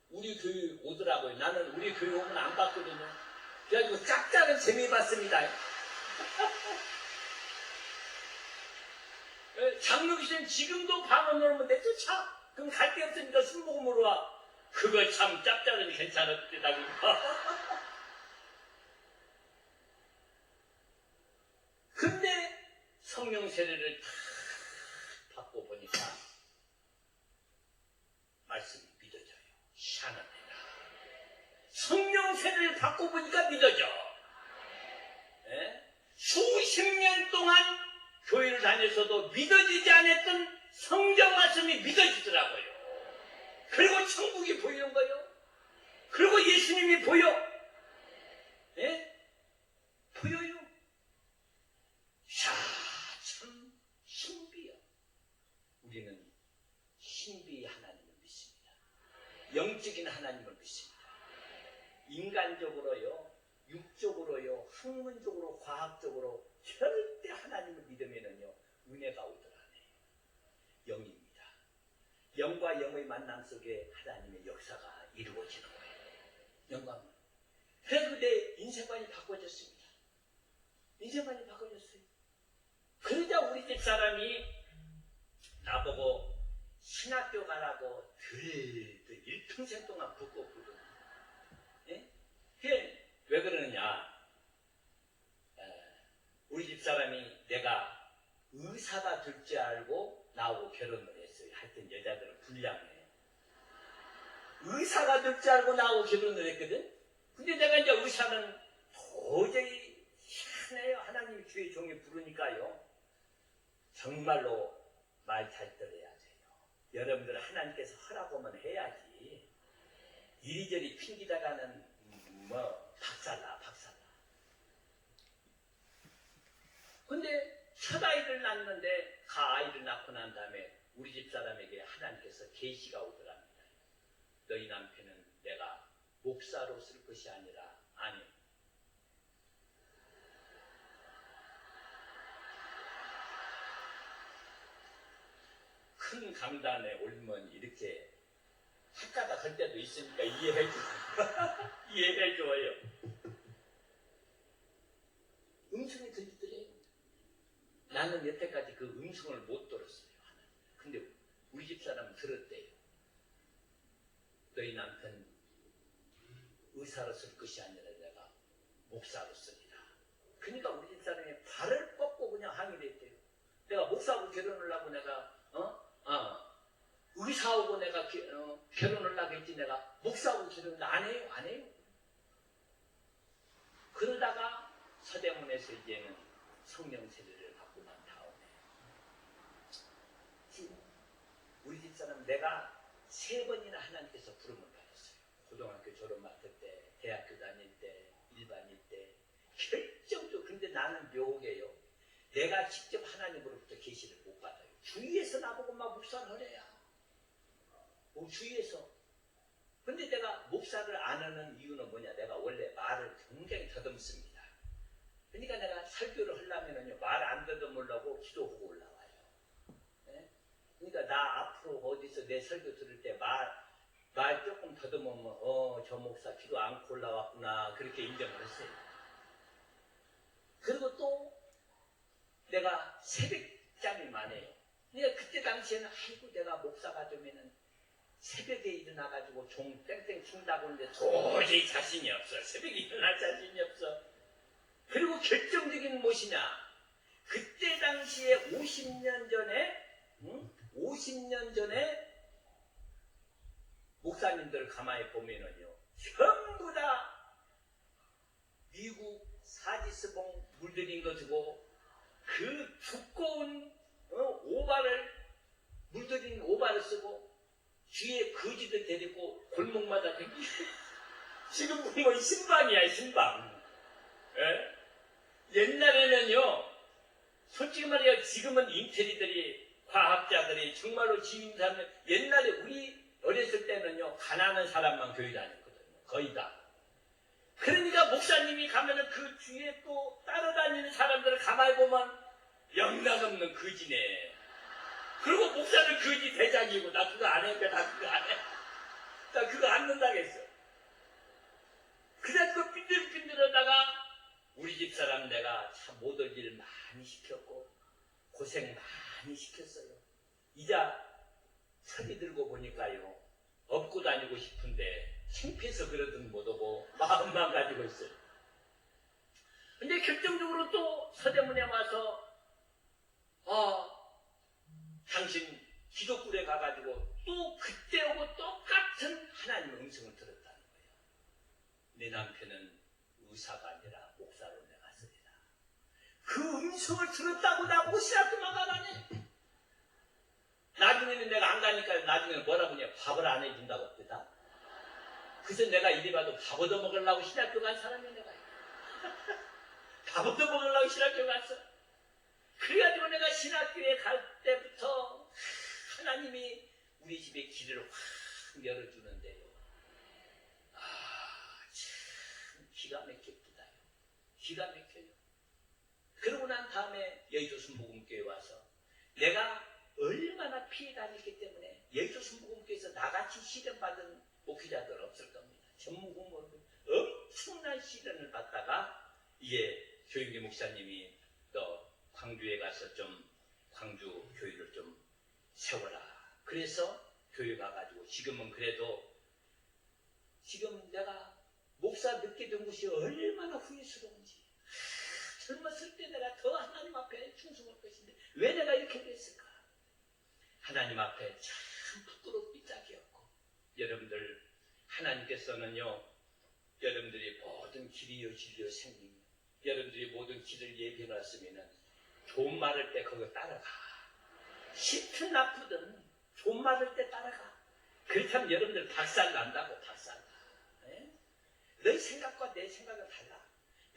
우리 교회 오더라고요. 나는 우리 교회 오면 안 봤거든요. 그래가지고 짝짝은 재미 봤습니다. 장로교에서는 지금도 방언을 하면 내쫓아. 그럼 갈 데 없으니까 순복음으로 와. 그거 참 짭짤은 괜찮았대다고. 성령 세례를 다 받고 보니까 말씀이 믿어져요. 희한합니다. 성령 세례를 받고 보니까 믿어져. 예? 수십 년 동안 교회를 다녔어도 믿어지지 않았던 성경 말씀이 믿어지더라고요. 그리고 천국이 보이는 거예요. 그리고 예수님이 보여. 예? 보여요. 참 신비요. 우리는 신비 하나님을 믿습니다. 영적인 하나님을 믿습니다. 인간적으로요, 육적으로요, 학문적으로, 과학적으로 절대 하나님을 믿으면은요, 은혜가 오더라네요. 영입니다. 영과 영의 만남 속에 하나님의 역사가 이루어지는 거예요. 영광. 그래서 내 인생관이 바꿔졌습니다. 인생관이 바꿔졌어요. 그러자 우리 집 사람이 나보고 신학교 가라고 늘 일평생 동안 붙고 부르는. 예? 그게 왜 그러느냐? 우리 집 사람이 내가 의사가 될 줄 알고 나하고 결혼을 했어요. 하여튼 여자들은 불량해. 의사가 될 줄 알고 나하고 결혼을 했거든? 근데 내가 이제 의사는 도저히 희한해요. 하나님이 주의 종이 부르니까요. 정말로 말 잘 들어야 돼요. 여러분들 하나님께서 허락하면 해야지. 이리저리 핑기다가는 박살나. 근데 첫 아이를 낳는데 그 아이를 낳고 난 다음에 우리 집 사람에게 하나님께서 계시가 오더랍니다. 너희 남편은 내가 목사로 쓸 것이 아니라 아니. 큰 강단에 올면 이렇게 핫가닥 할 때도 있으니까 이해해줘요. 음성이 들리더래요. 나는 여태까지 그 음성을 못 들었어요. 근데 우리 집 사람은 들었대요. 너희 남편 의사로 쓸 것이 아니라 내가 목사로 쓰리라. 그러니까 우리 집 사람이 발을 뻗고 그냥 항의를 했대요. 내가 목사하고 결혼을 하고 내가 의사하고 내가 결혼을 하고 했지 내가 목사하고 결혼을 안 해요. 그러다가 서대문에서 이제는 성령 세례를 받고 난 다음에 우리 집 사람 내가 3번이나 하나님께서 부름을 받았어요. 고등학교 졸업 맡을 때, 대학교 다닐 때, 일반일 때 결정적으로. 근데 나는 묘하게요. 내가 직접 하나님으로부터 계시를 못 받아요. 주위에서 나보고 막 목사를 하래야. 주위에서. 근데 내가 목사를 안 하는 이유는 뭐냐? 내가 원래 말을 굉장히 더듬습니다. 그러니까 내가 설교를 하려면은요, 말 안 더듬으려고 기도하고 올라와요. 네? 그러니까 나 앞으로 어디서 내 설교 들을 때 말 조금 더듬으면, 저 목사 기도 않고 올라왔구나. 그렇게 인정을 했어요. 그리고 또 내가 새벽잠이 많아요. 그러니까 그때 당시에는 아이고 내가 목사가 되면은 새벽에 일어나가지고 종 땡땡 친다고 하는데 도저히 자신이 없어. 새벽에 일어날 자신이 없어. 그리고 결정적인 무엇이냐? 그때 당시에 50년 전에 목사님들 가만히 보면은요, 전부 다 미국 사지스봉 물들인 거 주고 그 두꺼운 물들인 오바를 쓰고 뒤에 거지들 데리고 골목마다 댕기고 지금 보면 신방이야, 신방. 예? 옛날에는요, 솔직히 말이야, 지금은 인테리들이, 과학자들이 정말로 지인사는 옛날에 우리 어렸을 때는요, 가난한 사람만 교회 다녔거든요. 거의 다. 그러니까 목사님이 가면은 그 뒤에 또 따라다니는 사람들을 가만히 보면 영락없는 거지네. 그리고 목사는 거지 대장이고, 나 그거 안 해. 나 그거 안 넣는다고 했어. 그래서 삐뚤삐뚤하다가 우리 집 사람 내가 참 못 올 일 많이 시켰고 고생 많이 시켰어요. 이자 서리 들고 보니까요, 업고 다니고 싶은데 창피해서 그러든 못하고 마음만 가지고 있어요. 근데 결정적으로 또 서대문에 와서 당신 기독굴에 가가지고 또 그때하고 똑같은 하나님의 음성을 들었다는 거예요. 내 남편은 의사가 아니라 목사로 내갔습니다. 그 음성을 들었다고 나보고 신학교만 가라네. 나중에는 내가 안 가니까 나중에는 뭐라고 하냐, 밥을 안 해준다고 합니다. 그래서 내가 이리 봐도 밥 얻어 먹으려고 신학교 간 사람이야 내가. 밥 얻어 먹으려고 신학교 갔어. 그래가지고 내가 신학교에 갈 때부터 하나님이 우리 집에 길을 확 열어주는데요. 참 기가 막힙니다. 기가 막혀요. 그러고 난 다음에 여의도 순복음교회 와서 내가 얼마나 피해 다녔기 때문에 여의도 순복음교회에서 나같이 시련받은 목회자들 없을 겁니다. 전무후무로 엄청난 시련을 받다가 이게 조영기 목사님이 너 광주에 가서 좀 광주 교회를 좀 세워라. 그래서 교회 가가지고 지금은 그래도 지금 내가 목사 늦게 된 것이 얼마나 후회스러운지. 젊었을 때 내가 더 하나님 앞에 충성할 것인데 왜 내가 이렇게 됐을까? 하나님 앞에 참 부끄럽기 짝이었고, 여러분들 하나님께서는요, 여러분들이 모든 길이요 진리요 생명이요, 여러분들이 모든 길을 예비해 놨으면은 좋은 말할 때 거기 따라가. 싫든 나쁘든 좋은 말할 때 따라가. 그렇다면 여러분들 박살 난다고. 박살 나. 네? 너희 생각과 내 생각은 달라.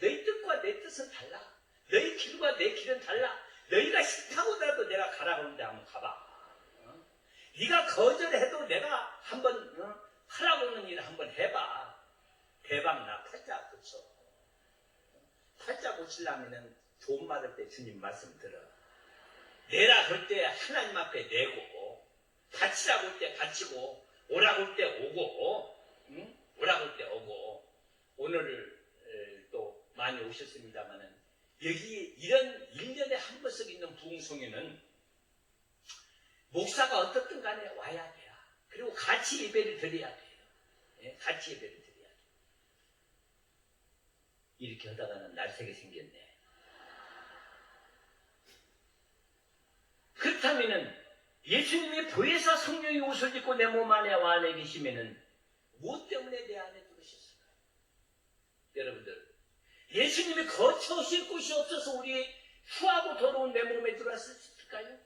너희 뜻과 내 뜻은 달라. 너희 길과 내 길은 달라. 너희가 싫다고 하더라도 내가 가라고 하는데 한번 가봐. 네가 거절해도 내가 한번 하라고 하는 일을 한번 해봐. 대박 나. 팔자 고쳐. 팔자 고치려면은 좋은 말 할 때 주님 말씀 들어. 내라 그럴 때 하나님 앞에 내고, 바치라고 할 때 바치고, 오라고 할 때 오고, 오라고 할 때 오고. 오늘 또 많이 오셨습니다마는 여기 이런 1년에 한 번씩 있는 부흥성회는 목사가 어떻든 간에 와야 돼요. 그리고 같이 예배를 드려야 돼요. 예? 같이 예배를 드려야 돼요. 이렇게 하다가는 날새게 생겼네. 그렇다면은 예수님이 보혜사 성령이 옷을 입고 내 몸 안에 와 안에 계시면은 무엇 때문에 내 안에 들어오셨을까요? 여러분들, 예수님이 거쳐 오실 곳이 없어서 우리 후하고 더러운 내 몸에 들어왔을까요?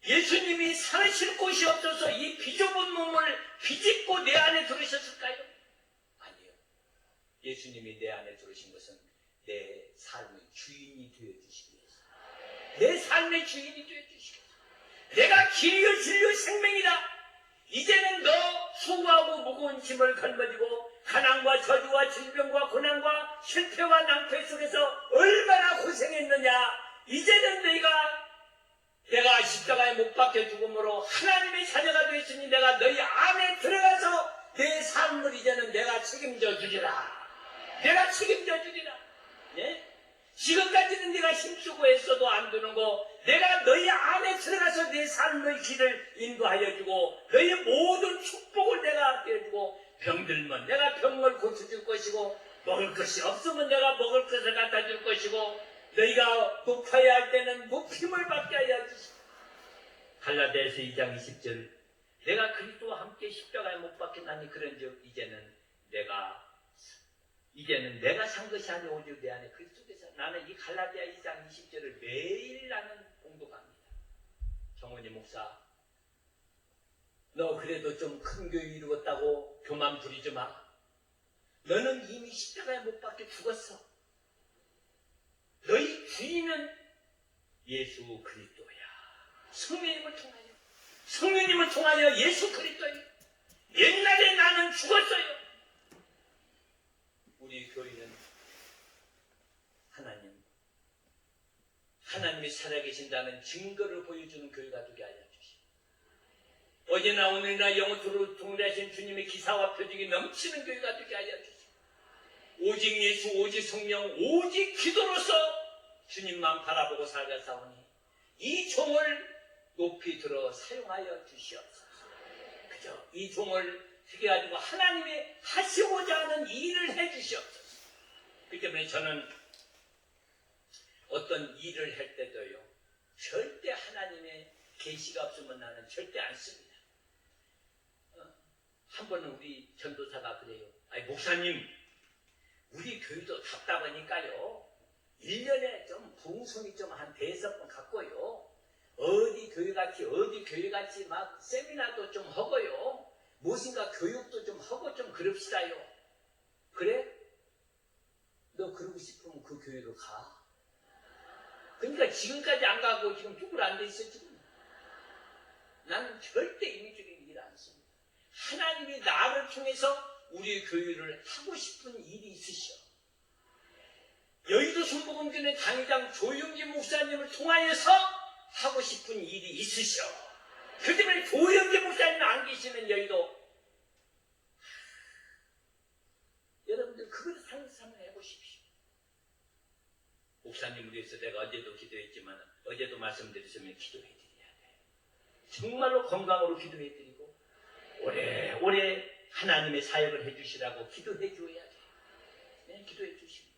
예수님이 사실 곳이 없어서 이 비좁은 몸을 비집고 내 안에 들으셨을까요? 아니요. 예수님이 내 안에 들으신 것은 내 삶의 주인이 되어주시기 위해서. 내 삶의 주인이 되어주시기 위해서. 내가 길이요 진리요 생명이다. 이제는 너 수고하고 무거운 짐을 걸머지고 가난과 저주와 질병과 고난과 실패와 낭패 속에서 얼마나 고생했느냐. 이제는 내가 십자가에 못 박혀 죽음으로 하나님의 자녀가 되었으니 내가 너희 안에 들어가서 내 삶을 이제는 내가 책임져 주리라. 내가 책임져 주리라. 예? 지금까지는 네가 힘쓰고 애써도 안 되는 거, 내가 너희 안에 들어가서 내 삶의 길을 인도하여 주고 너희 모든 축복을 내가 떼주고, 병들면 내가 병을 고쳐줄 것이고, 먹을 것이 없으면 내가 먹을 것을 갖다 줄 것이고, 너희가 높아야 할 때는 높임을 받게 하여 주시고. 갈라디아서 2장 20절, 내가 그리스도와 함께 십자가에 못 박혀나니 그런즉 이제는 내가 산 것이 아니오 오직 내 안에 그리스도께서. 나는 이 갈라디아 2장 20절을 매일 나는 공독합니다. 정원희 목사, 너 그래도 좀 큰 교회 이루었다고 교만 부리지 마. 너는 이미 십자가에 못 박혀 죽었어. 너희 주인은 예수 그리스도야. 성령님을 통하여 예수 그리스도야. 옛날에 나는 죽었어요. 우리 교회는 하나님이 살아계신다는 증거를 보여주는 교회가 되게 하여 주시고, 어제나 오늘이나 영원토록 동일하신 주님의 기사와 표적이 넘치는 교회가 되게 하여 주시고, 오직 예수, 오직 성령, 오직 기도로서 주님만 바라보고 살겠사오니 이 종을 높이 들어 사용하여 주시옵소서. 그죠? 이 종을 그렇게 가지고 하나님이 하시고자 하는 일을 해주시옵소서. 그렇기 때문에 저는 어떤 일을 할 때도요, 절대 하나님의 계시가 없으면 나는 절대 안 씁니다. 한 번은 우리 전도사가 그래요. 아니 목사님, 우리 교회도 답답하니까요. 1년에 좀 부흥성이 좀 한 5번 갖고요. 어디 교회 같이 막 세미나도 좀 하고요. 무엇인가 교육도 좀 하고 좀 그럽시다요. 그래? 너 그러고 싶으면 그 교회로 가. 그러니까 지금까지 안 가고 지금 죽으러 앉아 있어 지금. 나는 절대 인위적인 일 안 씁니다. 하나님이 나를 통해서 우리 교회를 하고 싶은 일이 있으셔. 여의도 순복음교회 당회장 조용기 목사님을 통하여서 하고 싶은 일이 있으셔. 그 때문에 조용기 목사님 안 계시면 여의도 여러분들 그걸 상상을 해보십시오. 목사님을 위해서 내가 어제도 기도했지만 어제도 말씀드렸으면 기도해드려야 돼. 정말로 건강으로 기도해드리고 오래오래 하나님의 사역을 해주시라고 기도해줘야 돼. 네, 기도해주십니다.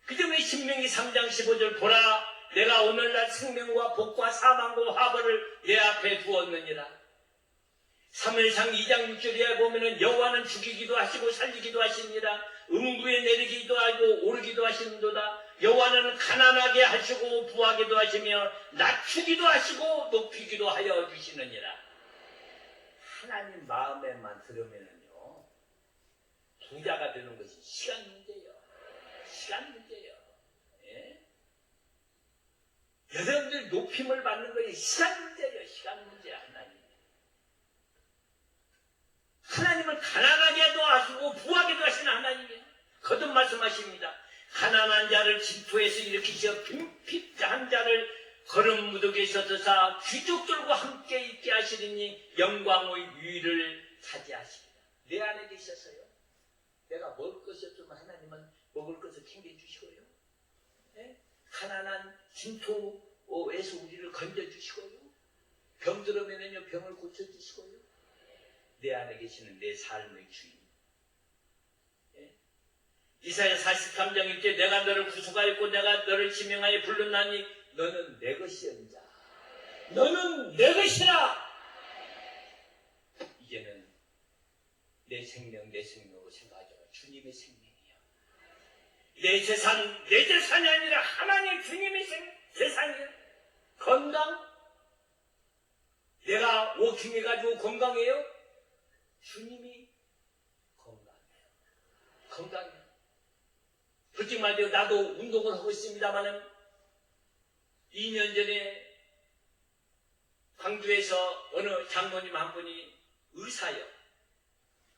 그 때문에 신명기 3장 15절 보라 내가 오늘날 생명과 복과 사망과 화벌을 내 앞에 두었느니라. 사무엘상 2장 6절에 보면은 여호와는 죽이기도 하시고 살리기도 하십니다. 음부에 내리기도 하고 오르기도 하시는도다. 여호와는 가난하게 하시고 부하게도 하시며 낮추기도 하시고 높이기도 하여 주시느니라. 하나님 마음에만 들으면은요 부자가 되는 것이 시간 문제예요. 시간 문제예요. 예? 여러분들 높임을 받는 것이 시간 문제예요. 시간 문제야. 하나님은 가난하게도 하시고 부하게도 하시는 하나님이에요. 거듭 말씀하십니다. 가난한 자를 진토에서 일으키시어 빈핍한 자를 거름 무더기에서 드사 귀족들과 함께 있게 하시리니 영광의 위를 차지하십니다. 내 안에 계셔서요. 내가 먹을 것이 없으면 하나님은 먹을 것을 챙겨주시고요. 네? 가난한 진토에서 우리를 건져주시고요. 병들으면요 병을 고쳐주시고요. 내 안에 계시는 내 삶의 주인. 예? 이사야 43장 1절 내가 너를 구속하였고 내가 너를 지명하여 불렀나니 너는 내 것이언자. 너는 내 것이라. 이제는 내 생명으로 생각하지 마. 주님의 생명이야. 내 재산이 아니라 하나님 주님의 재산이야. 건강. 내가 워킹해가지고 건강해요. 주님이 건강해요. 솔직히 말해요. 나도 운동을 하고 있습니다만은 2년 전에 광주에서 어느 장모님 한 분이 의사예요.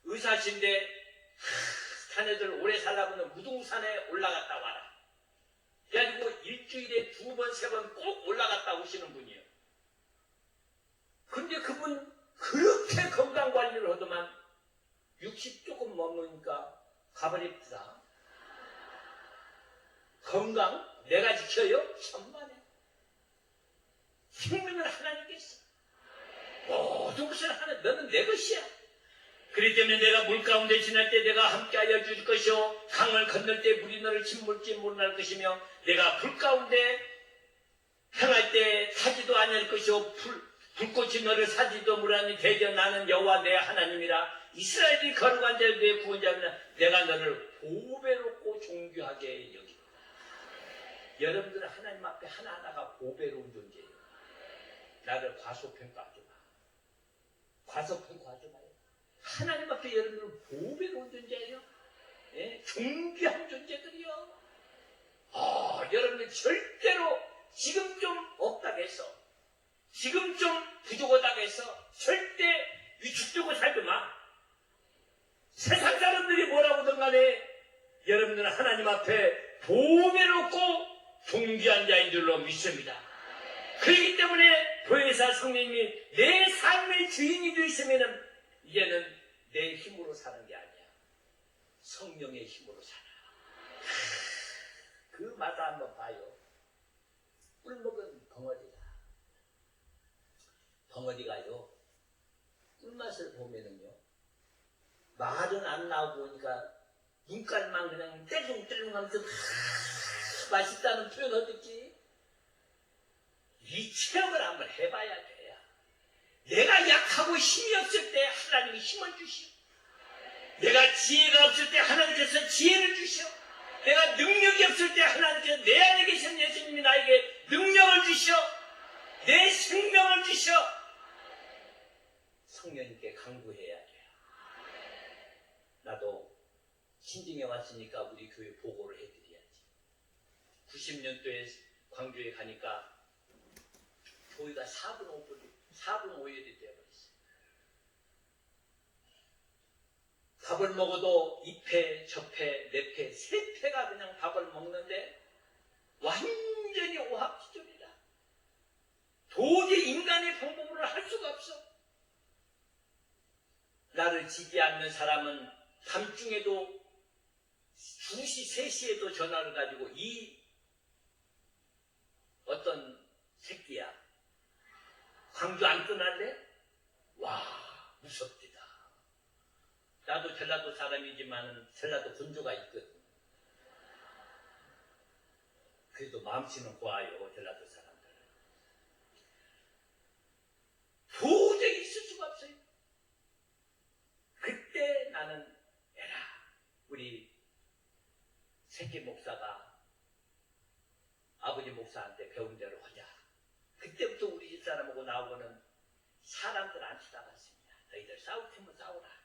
의사신데 자네들 오래 살라면 무등산에 올라갔다 와라. 그래가지고 일주일에 2번, 3번 꼭 올라갔다 오시는 분이에요. 근데 그분 그렇게 건강관리를 하더만 60 조금 넘으니까 가버립니다. 건강 내가 지켜요? 천만에. 생명은 하나님께 있어. 모든 것을 하나 너는 내 것이야. 그렇기 때문에 내가 물 가운데 지날 때 내가 함께하여 줄 것이요 강을 건널 때 물이 너를 침몰지 못할 것이며 내가 불 가운데 행할 때 타지도 아니할 것이요 불꽃이 너를 사지도 못하니 대저 나는 여호와 내 하나님이라. 이스라엘이 거룩한 자를 내 구원자입니다. 내가 너를 보배롭고 존귀하게 여기고. 여러분들은 하나님 앞에 하나하나가 보배로운 존재예요. 나를 과소평가하지 마. 과소평가하지 마요. 하나님 앞에 여러분들은 보배로운 존재예요. 예? 존귀한 존재들이요. 여러분들 절대로 지금 좀 없다고 해서 지금 좀 부족하다고 해서 절대 위축되고 살지 마. 세상 사람들이 뭐라고든 간에 여러분들은 하나님 앞에 보배롭고 존귀한 자인 줄로 믿습니다. 그렇기 때문에 보혜사 성령님이 내 삶의 주인이 되시면은 이제는 내 힘으로 사는 게 아니야. 성령의 힘으로 살아. 그 맛을 한번 봐요. 꿀먹은 벙어리가. 벙어리가요. 꿀맛을 보면은요. 말은 안 나오고 보니까 눈깔만 그냥 떼둥떼둥 하면서 맛있다는 표현 어딨지? 이 체험을 한번 해봐야 돼요. 내가 약하고 힘이 없을 때 하나님이 힘을 주시오. 내가 지혜가 없을 때 하나님께서 지혜를 주시오. 내가 능력이 없을 때 하나님께서 내 안에 계신 예수님이 나에게 능력을 주시오. 내 생명을 주시오. 성령님께 간구해야 돼요. 나도 신중에 왔으니까 우리 교회 보고를 해드려야지. 90년도에 광주에 가니까 교회가 4분 5일이 되어버렸어요. 밥을 먹어도 2패, 저패, 4패, 3패가 그냥 밥을 먹는데 완전히 오합지졸이다. 도저히 인간의 방법으로 할 수가 없어. 나를 지지 않는 사람은 밤중에도 2시, 3시에도 전화를 가지고 이 어떤 새끼야. 광주 안 떠날래? 와, 무섭디다. 나도 전라도 사람이지만 전라도 군주가 있거든. 그래도 마음씨는 고와요, 전라도 사람들. 도저히 있을 수가 없어요. 그때 나는 에라, 우리 새끼 목사가 아버지 목사한테 배운 대로 하자. 그때부터 우리 집사람하고 나오고는 사람들 안 쳐다봤습니다. 너희들 싸울 테면 싸우라.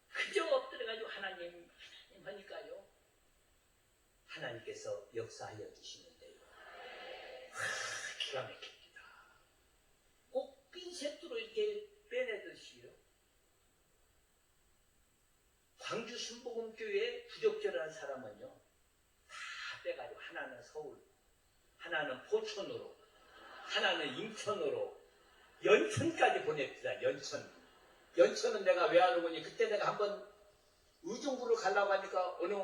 그저 엎드려가지고 하나님 하니까요. 하나님께서 역사하여 주시는데요. 기가 막힙니다. 꼭 핀셋으로 이렇게 빼내듯이요. 광주 순복음교회에 부적절한 사람은요. 다 빼가지고 하나는 서울, 하나는 포천으로, 하나는 인천으로, 연천까지 보냅시다. 연천은 내가 왜 하는 거니? 그때 내가 한번 의정부를 가려고 하니까 어느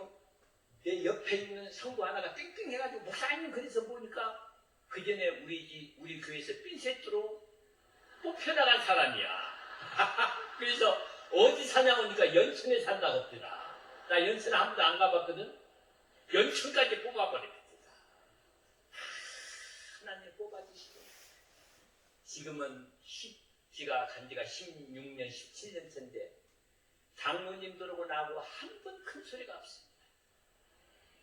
내 옆에 있는 성도 하나가 띵띵해가지고 목사님 그래서 보니까 그 전에 우리 교회에서 핀셋으로 뽑혀나간 사람이야. 그래서 어디 사냐고 하니까 연천에 산다고 합니다. 나 연천 한 번도 안 가봤거든. 연천까지 뽑아버립니다. 하나님 뽑아주시고 지금은 지가 간지가 16년, 17년 차인데 장로님들하고 나하고 한 번 큰 소리가 없습니다.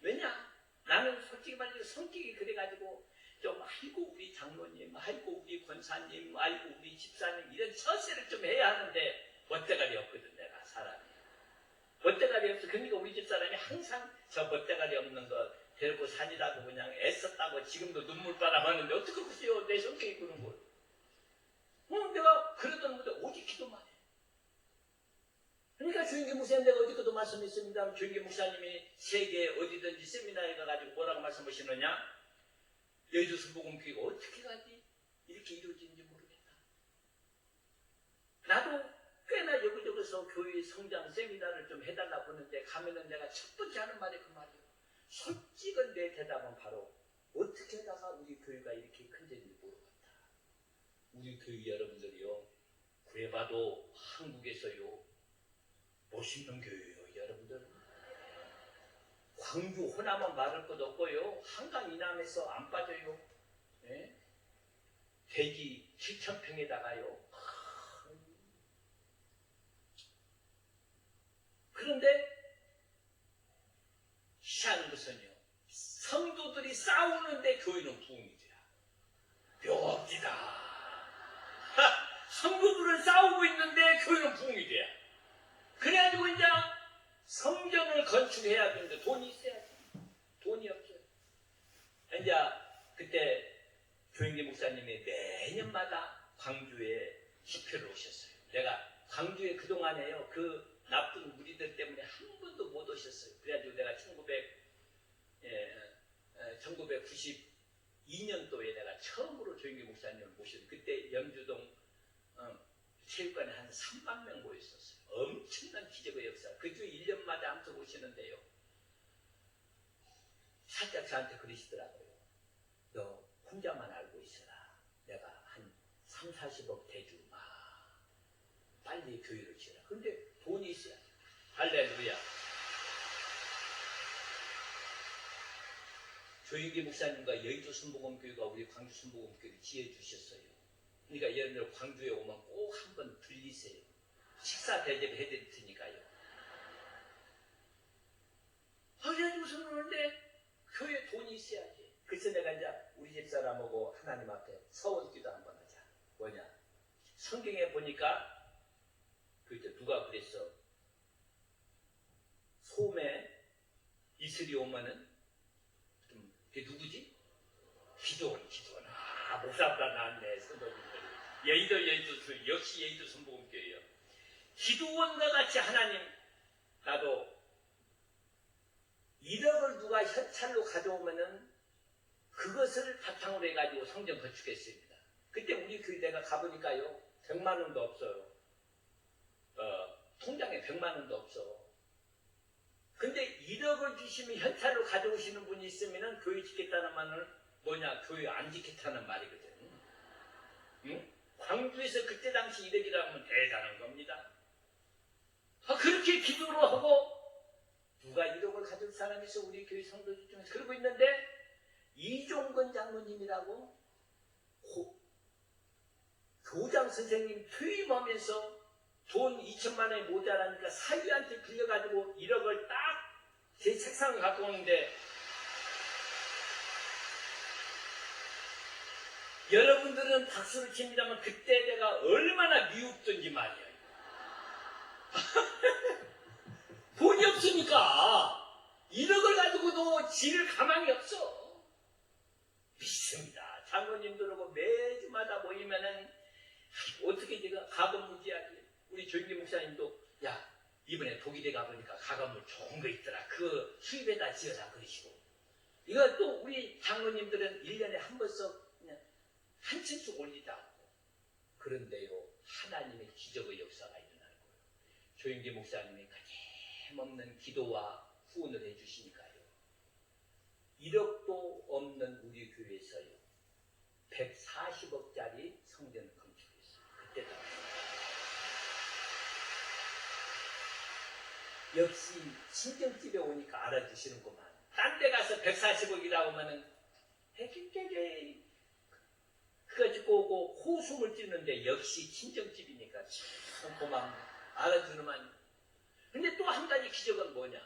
왜냐? 나는 솔직히 말해서 성격이 그래가지고 좀 아이고 우리 장로님, 아이고 우리 권사님, 아이고 우리 집사님 이런 처세를 좀 해야 하는데 멋대가리 없거든 내가 사람이. 멋대가리 없어. 그러니까 우리 집사람이 항상 저 멋대가리 없는 거 데리고 산이라고 그냥 애썼다고 지금도 눈물바람 하는데 어떻게 그러세요? 내 성격이 그런 걸. 내가 그러던 건데 오직 기도만 해. 그러니까 주인기 목사님 내가 어디서도 말씀했습니다. 주인기 목사님이 세계 어디든지 세미나에 가가지고 뭐라고 말씀하시느냐? 여의도 순복음교회가 어떻게 가지? 이렇게 이루어지는지 모르겠다. 나도 꽤나 여기저기서 교회 성장 세미나를 좀 해달라고 하는데 가면은 내가 첫 번째 하는 말이 그 말이에요. 솔직한 내 대답은 바로 어떻게 하다가 우리 교회가 이렇게 큰지를 모르겠다. 우리 교회 여러분들이요. 그래봐도 한국에서요. 멋있는 교회예요. 여러분들. 광주 호남은 말할 것 없고요. 한강 이남에서 안 빠져요. 예? 대지 7,000평에다가요. 그런데 희한한 것은요. 성도들이 싸우는데 교회는 부흥이 돼요. 묘합니다. 성도들은 싸우고 있는데 교회는 부흥이 돼요. 그래가지고 이제 성전을 건축해야 되는데 돈이 있어야지. 돈이 없어요. 이제 그때 조영기 목사님이 매년마다 광주에 집회를 오셨어요. 내가 광주에 그동안에요. 그 나쁜 무리들 때문에 한 번도 못 오셨어요. 그래가지고 내가 1992년도에 내가 처음으로 조영기 목사님을 모셨어요. 그때 영주동 체육관에 한 3만 명 모였었어요. 엄청난 기적의 역사. 그 주 1년마다 함께 오시는데요. 살짝 저한테 그러시더라고요. 너 혼자만 알고 있어라. 내가 한 3, 40억 대주마. 빨리 교회를 지어라. 근데 돈이 있어야 돼. 할렐루야. 조윤기 목사님과 여의도 순복음교회가 우리 광주 순복음교회를 지어주셨어요. 그러니까 여러분들 광주에 오면 꼭 한번 들리세요. 식사 대접 해드릴 테니까요. 그래가지고서는 오는데 교회에 돈이 있어야지. 그래서 내가 이제 우리 집사람하고 하나님 앞에 서원기도 한번 하자. 뭐냐? 성경에 보니까 누가 그랬어? 소매 이슬이 오면은 그게 누구지? 기도원. 아, 목사보다 낫네, 선도분들이. 여의도, 역시 여의도 순복음교회예요. 기도원과 같이 하나님, 나도 1억을 누가 현찰로 가져오면은 그것을 바탕으로 해가지고 성전 건축했습니다. 그때 우리 교회 내가 가보니까요, 100만 원도 없어요. 통장에 100만 원도 없어. 근데 1억을 주시면 현찰로 가져오시는 분이 있으면은 교회 짓겠다는 말은 뭐냐? 교회 안 짓겠다는 말이거든. 응? 광주에서 그때 당시 1억이라면 대단한 겁니다. 그렇게 기도를 하고 누가 1억을 가질 사람이 있어 우리 교회 성도들 중에서 그러고 있는데 이종건 장로님이라고 교장 선생님 퇴임하면서 돈 2천만 원이 모자라니까 사위한테 빌려가지고 1억을 딱 제 책상을 갖고 오는데 여러분들은 박수를 칩니다만 그때 내가 얼마나 미흡던지 말이에요. 돈이 없으니까 1억을 가지고도 지를 가망이 없어. 믿습니다. 장로님들하고 매주마다 모이면은 어떻게 제가 가건무지하지. 우리 조인기 목사님도 야 이번에 독일에 가보니까 가건물 좋은 거 있더라. 그 수입에다 지어라 그러시고. 이거 또 우리 장로님들은 1년에 한 번씩 그냥 한 층씩 올리다. 그런데요 하나님의 기적의 역사가 일어날 거예요. 조인기 목사님이 가짐없는 기도와 후원을 해주시니까요. 1억도 없는 우리 교회에서요 140억짜리 성전을 건축했어요. 그때 당시. 역시 친정집에 오니까 알아주시는구만. 딴 데 가서 140억이라고 하면은 해길게게 그가지고 오고 호숨을 찌는데 역시 친정집이니까 참 고마운 알아주는만. 근데 또 한 가지 기적은 뭐냐?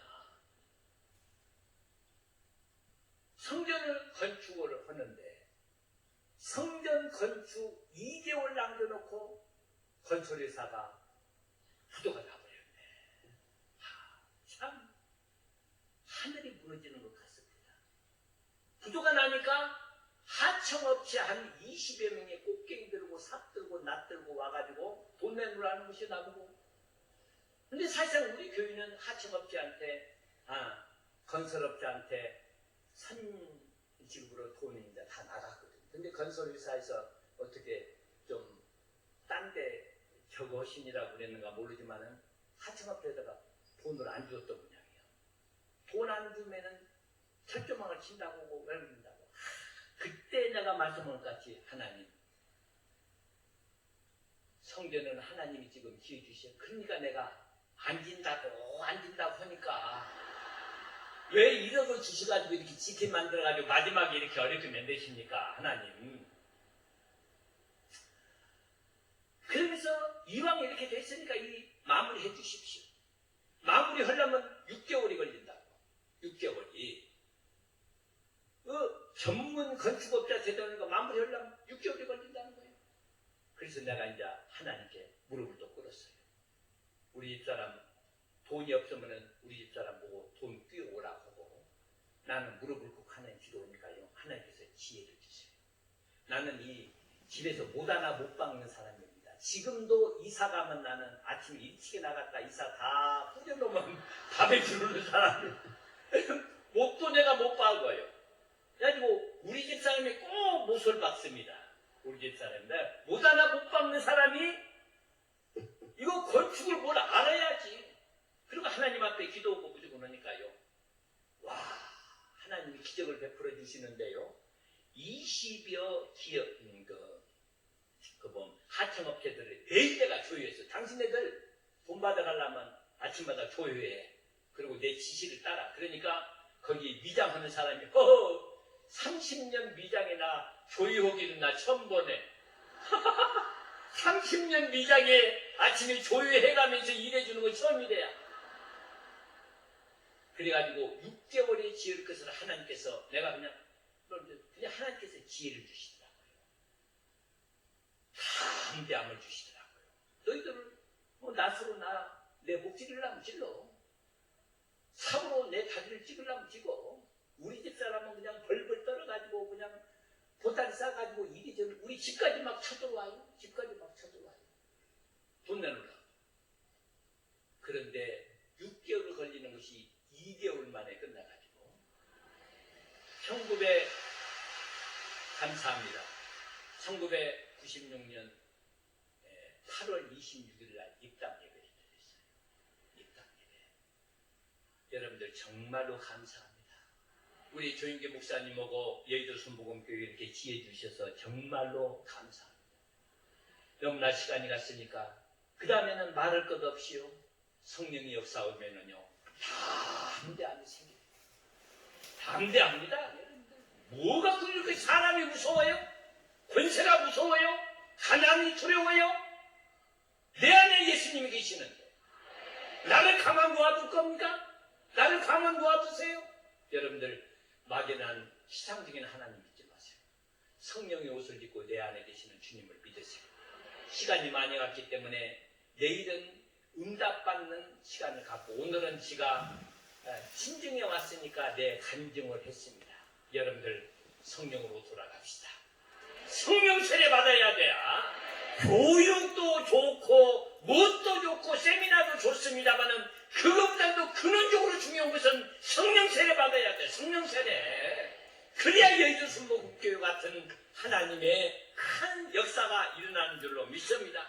성전을 건축을 하는데 성전 건축 2개월 남겨놓고 건설회사가 부도가 나버렸네. 참 하늘이 무너지는 것 같습니다. 부도가 나니까 하청업체 한 20여 명이 꽃갱이 들고 삽 들고 낫 들고 와가지고 돈 내놓으라는 것이 나보고. 근데 사실상 우리 교회는 하청업체한테 건설업체한테 선지급으로 돈이 이제 다 나갔거든요. 근데 건설회사에서 어떻게 좀 딴 데 저거 하시니라고 그랬는가 모르지만은 하청업체에다가 돈을 안 주었던 모양이에요. 돈 안 주면은 철조망을 친다고 그런다고. 그때 내가 말씀을 같이 하나님 성전은 하나님이 지금 지어주셔. 그러니까 내가 안 진다고 하니까 왜 1억을 주셔가지고 이렇게 지킨 만들어가지고 마지막에 이렇게 어렵게 만드십니까 하나님. 그러면서 이왕 이렇게 됐으니까 이 마무리 해 주십시오. 마무리 하려면 6개월이 걸린다고. 6개월이. 전문 건축업자 되다니까 마무리 하려면 6개월이 걸린다는 거예요. 그래서 내가 이제 하나님께 무릎을 또 꿇었어요. 우리 집사람 돈이 없으면은 우리 집사람 보고 돈 끼워오라고 하고 나는 무릎을 꿇고 하나님 기도하니까요. 하나님께서 지혜를 주세요. 나는 이 집에서 못 하나 못 박는 사람입니다. 지금도 이사 가면 나는 아침에 일찍 나갔다 이사 다 뿌려놓으면 밥에 주르는 사람이에요. 못도 내가 못 박아요. 그래가지고 우리 집사람이 꼭 못을 박습니다. 우리 집사람인데 못 하나 못 박는 사람이 이거 건축을 뭘 알아야지. 그리고 하나님 앞에 기도하고 무조건 하니까요. 와, 하나님이 기적을 베풀어 주시는데요. 20여 기업, 하청업체들을 대대가 조회했어. 당신네들 돈 받아가려면 아침마다 조회해. 그리고 내 지시를 따라. 그러니까 거기 미장하는 사람이 30년 미장이나 조유호기는 나 처음 보네. 30년 미장에 아침에 조유해가면서 일해주는 건 처음이래야. 그래가지고 6개월의 지혜를 것을 하나님께서 내가 그냥 하나님께서 지혜를 주시더라고요. 담대함을 주시더라고요. 너희들은 낫으로 내 목줄이를 하면 찔러. 삽으로 내 다리를 찍으려면 찍어. 우리 집 사람은 그냥 벌벌 떨어가지고 그냥 보따리 싸가지고 이리저리 우리 집까지 막 쳐들어와요. 집까지 막 쳐들어와요. 돈 내놓으라고. 그런데 6개월 걸리는 것이 2개월 만에 끝나가지고 감사합니다. 1996년 8월 26일 날 입당 예배를 드렸어요. 입당 예배. 여러분들 정말로 감사합니다. 우리 조인계 목사님하고 여의도 순복음교회 이렇게 지혜 주셔서 정말로 감사합니다. 너무나 시간이 갔으니까 그 다음에는 말할 것 없이요. 성령이 역사오면은요. 담대함이 생깁니다. 담대합니다. 여러분들. 뭐가 그렇게 사람이 무서워요? 권세가 무서워요? 가난이 두려워요? 내 안에 예수님이 계시는데 나를 가만 놓아둘 겁니까? 나를 가만 놓아두세요? 여러분들 막연한 시상적인 하나님 믿지 마세요. 성령의 옷을 입고 내 안에 계시는 주님을 믿으세요. 시간이 많이 갔기 때문에 내일은 응답받는 시간을 갖고 오늘은 제가 친정에 왔으니까 내 간증을 했습니다. 여러분들 성령으로 돌아갑시다. 성령 세례 받아야 돼요. 교육도 좋고 무엇도 좋고 세미나도 좋습니다만은 그것보다도 근원적으로 중요한 것은 성령 세례 받아야 돼. 성령 세례. 그래야 여의도 순복음교회 같은 하나님의 큰 역사가 일어나는 줄로 믿습니다.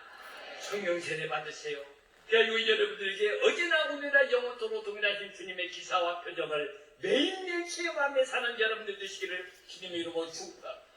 성령 세례 받으세요. 그리고 여러분들에게 어제나 오늘나 영원토록 동일하신 주님의 기사와 표적을 매일매일 체험하며 사는 여러분들 되시기를 주님의 이름으로 축복합니다.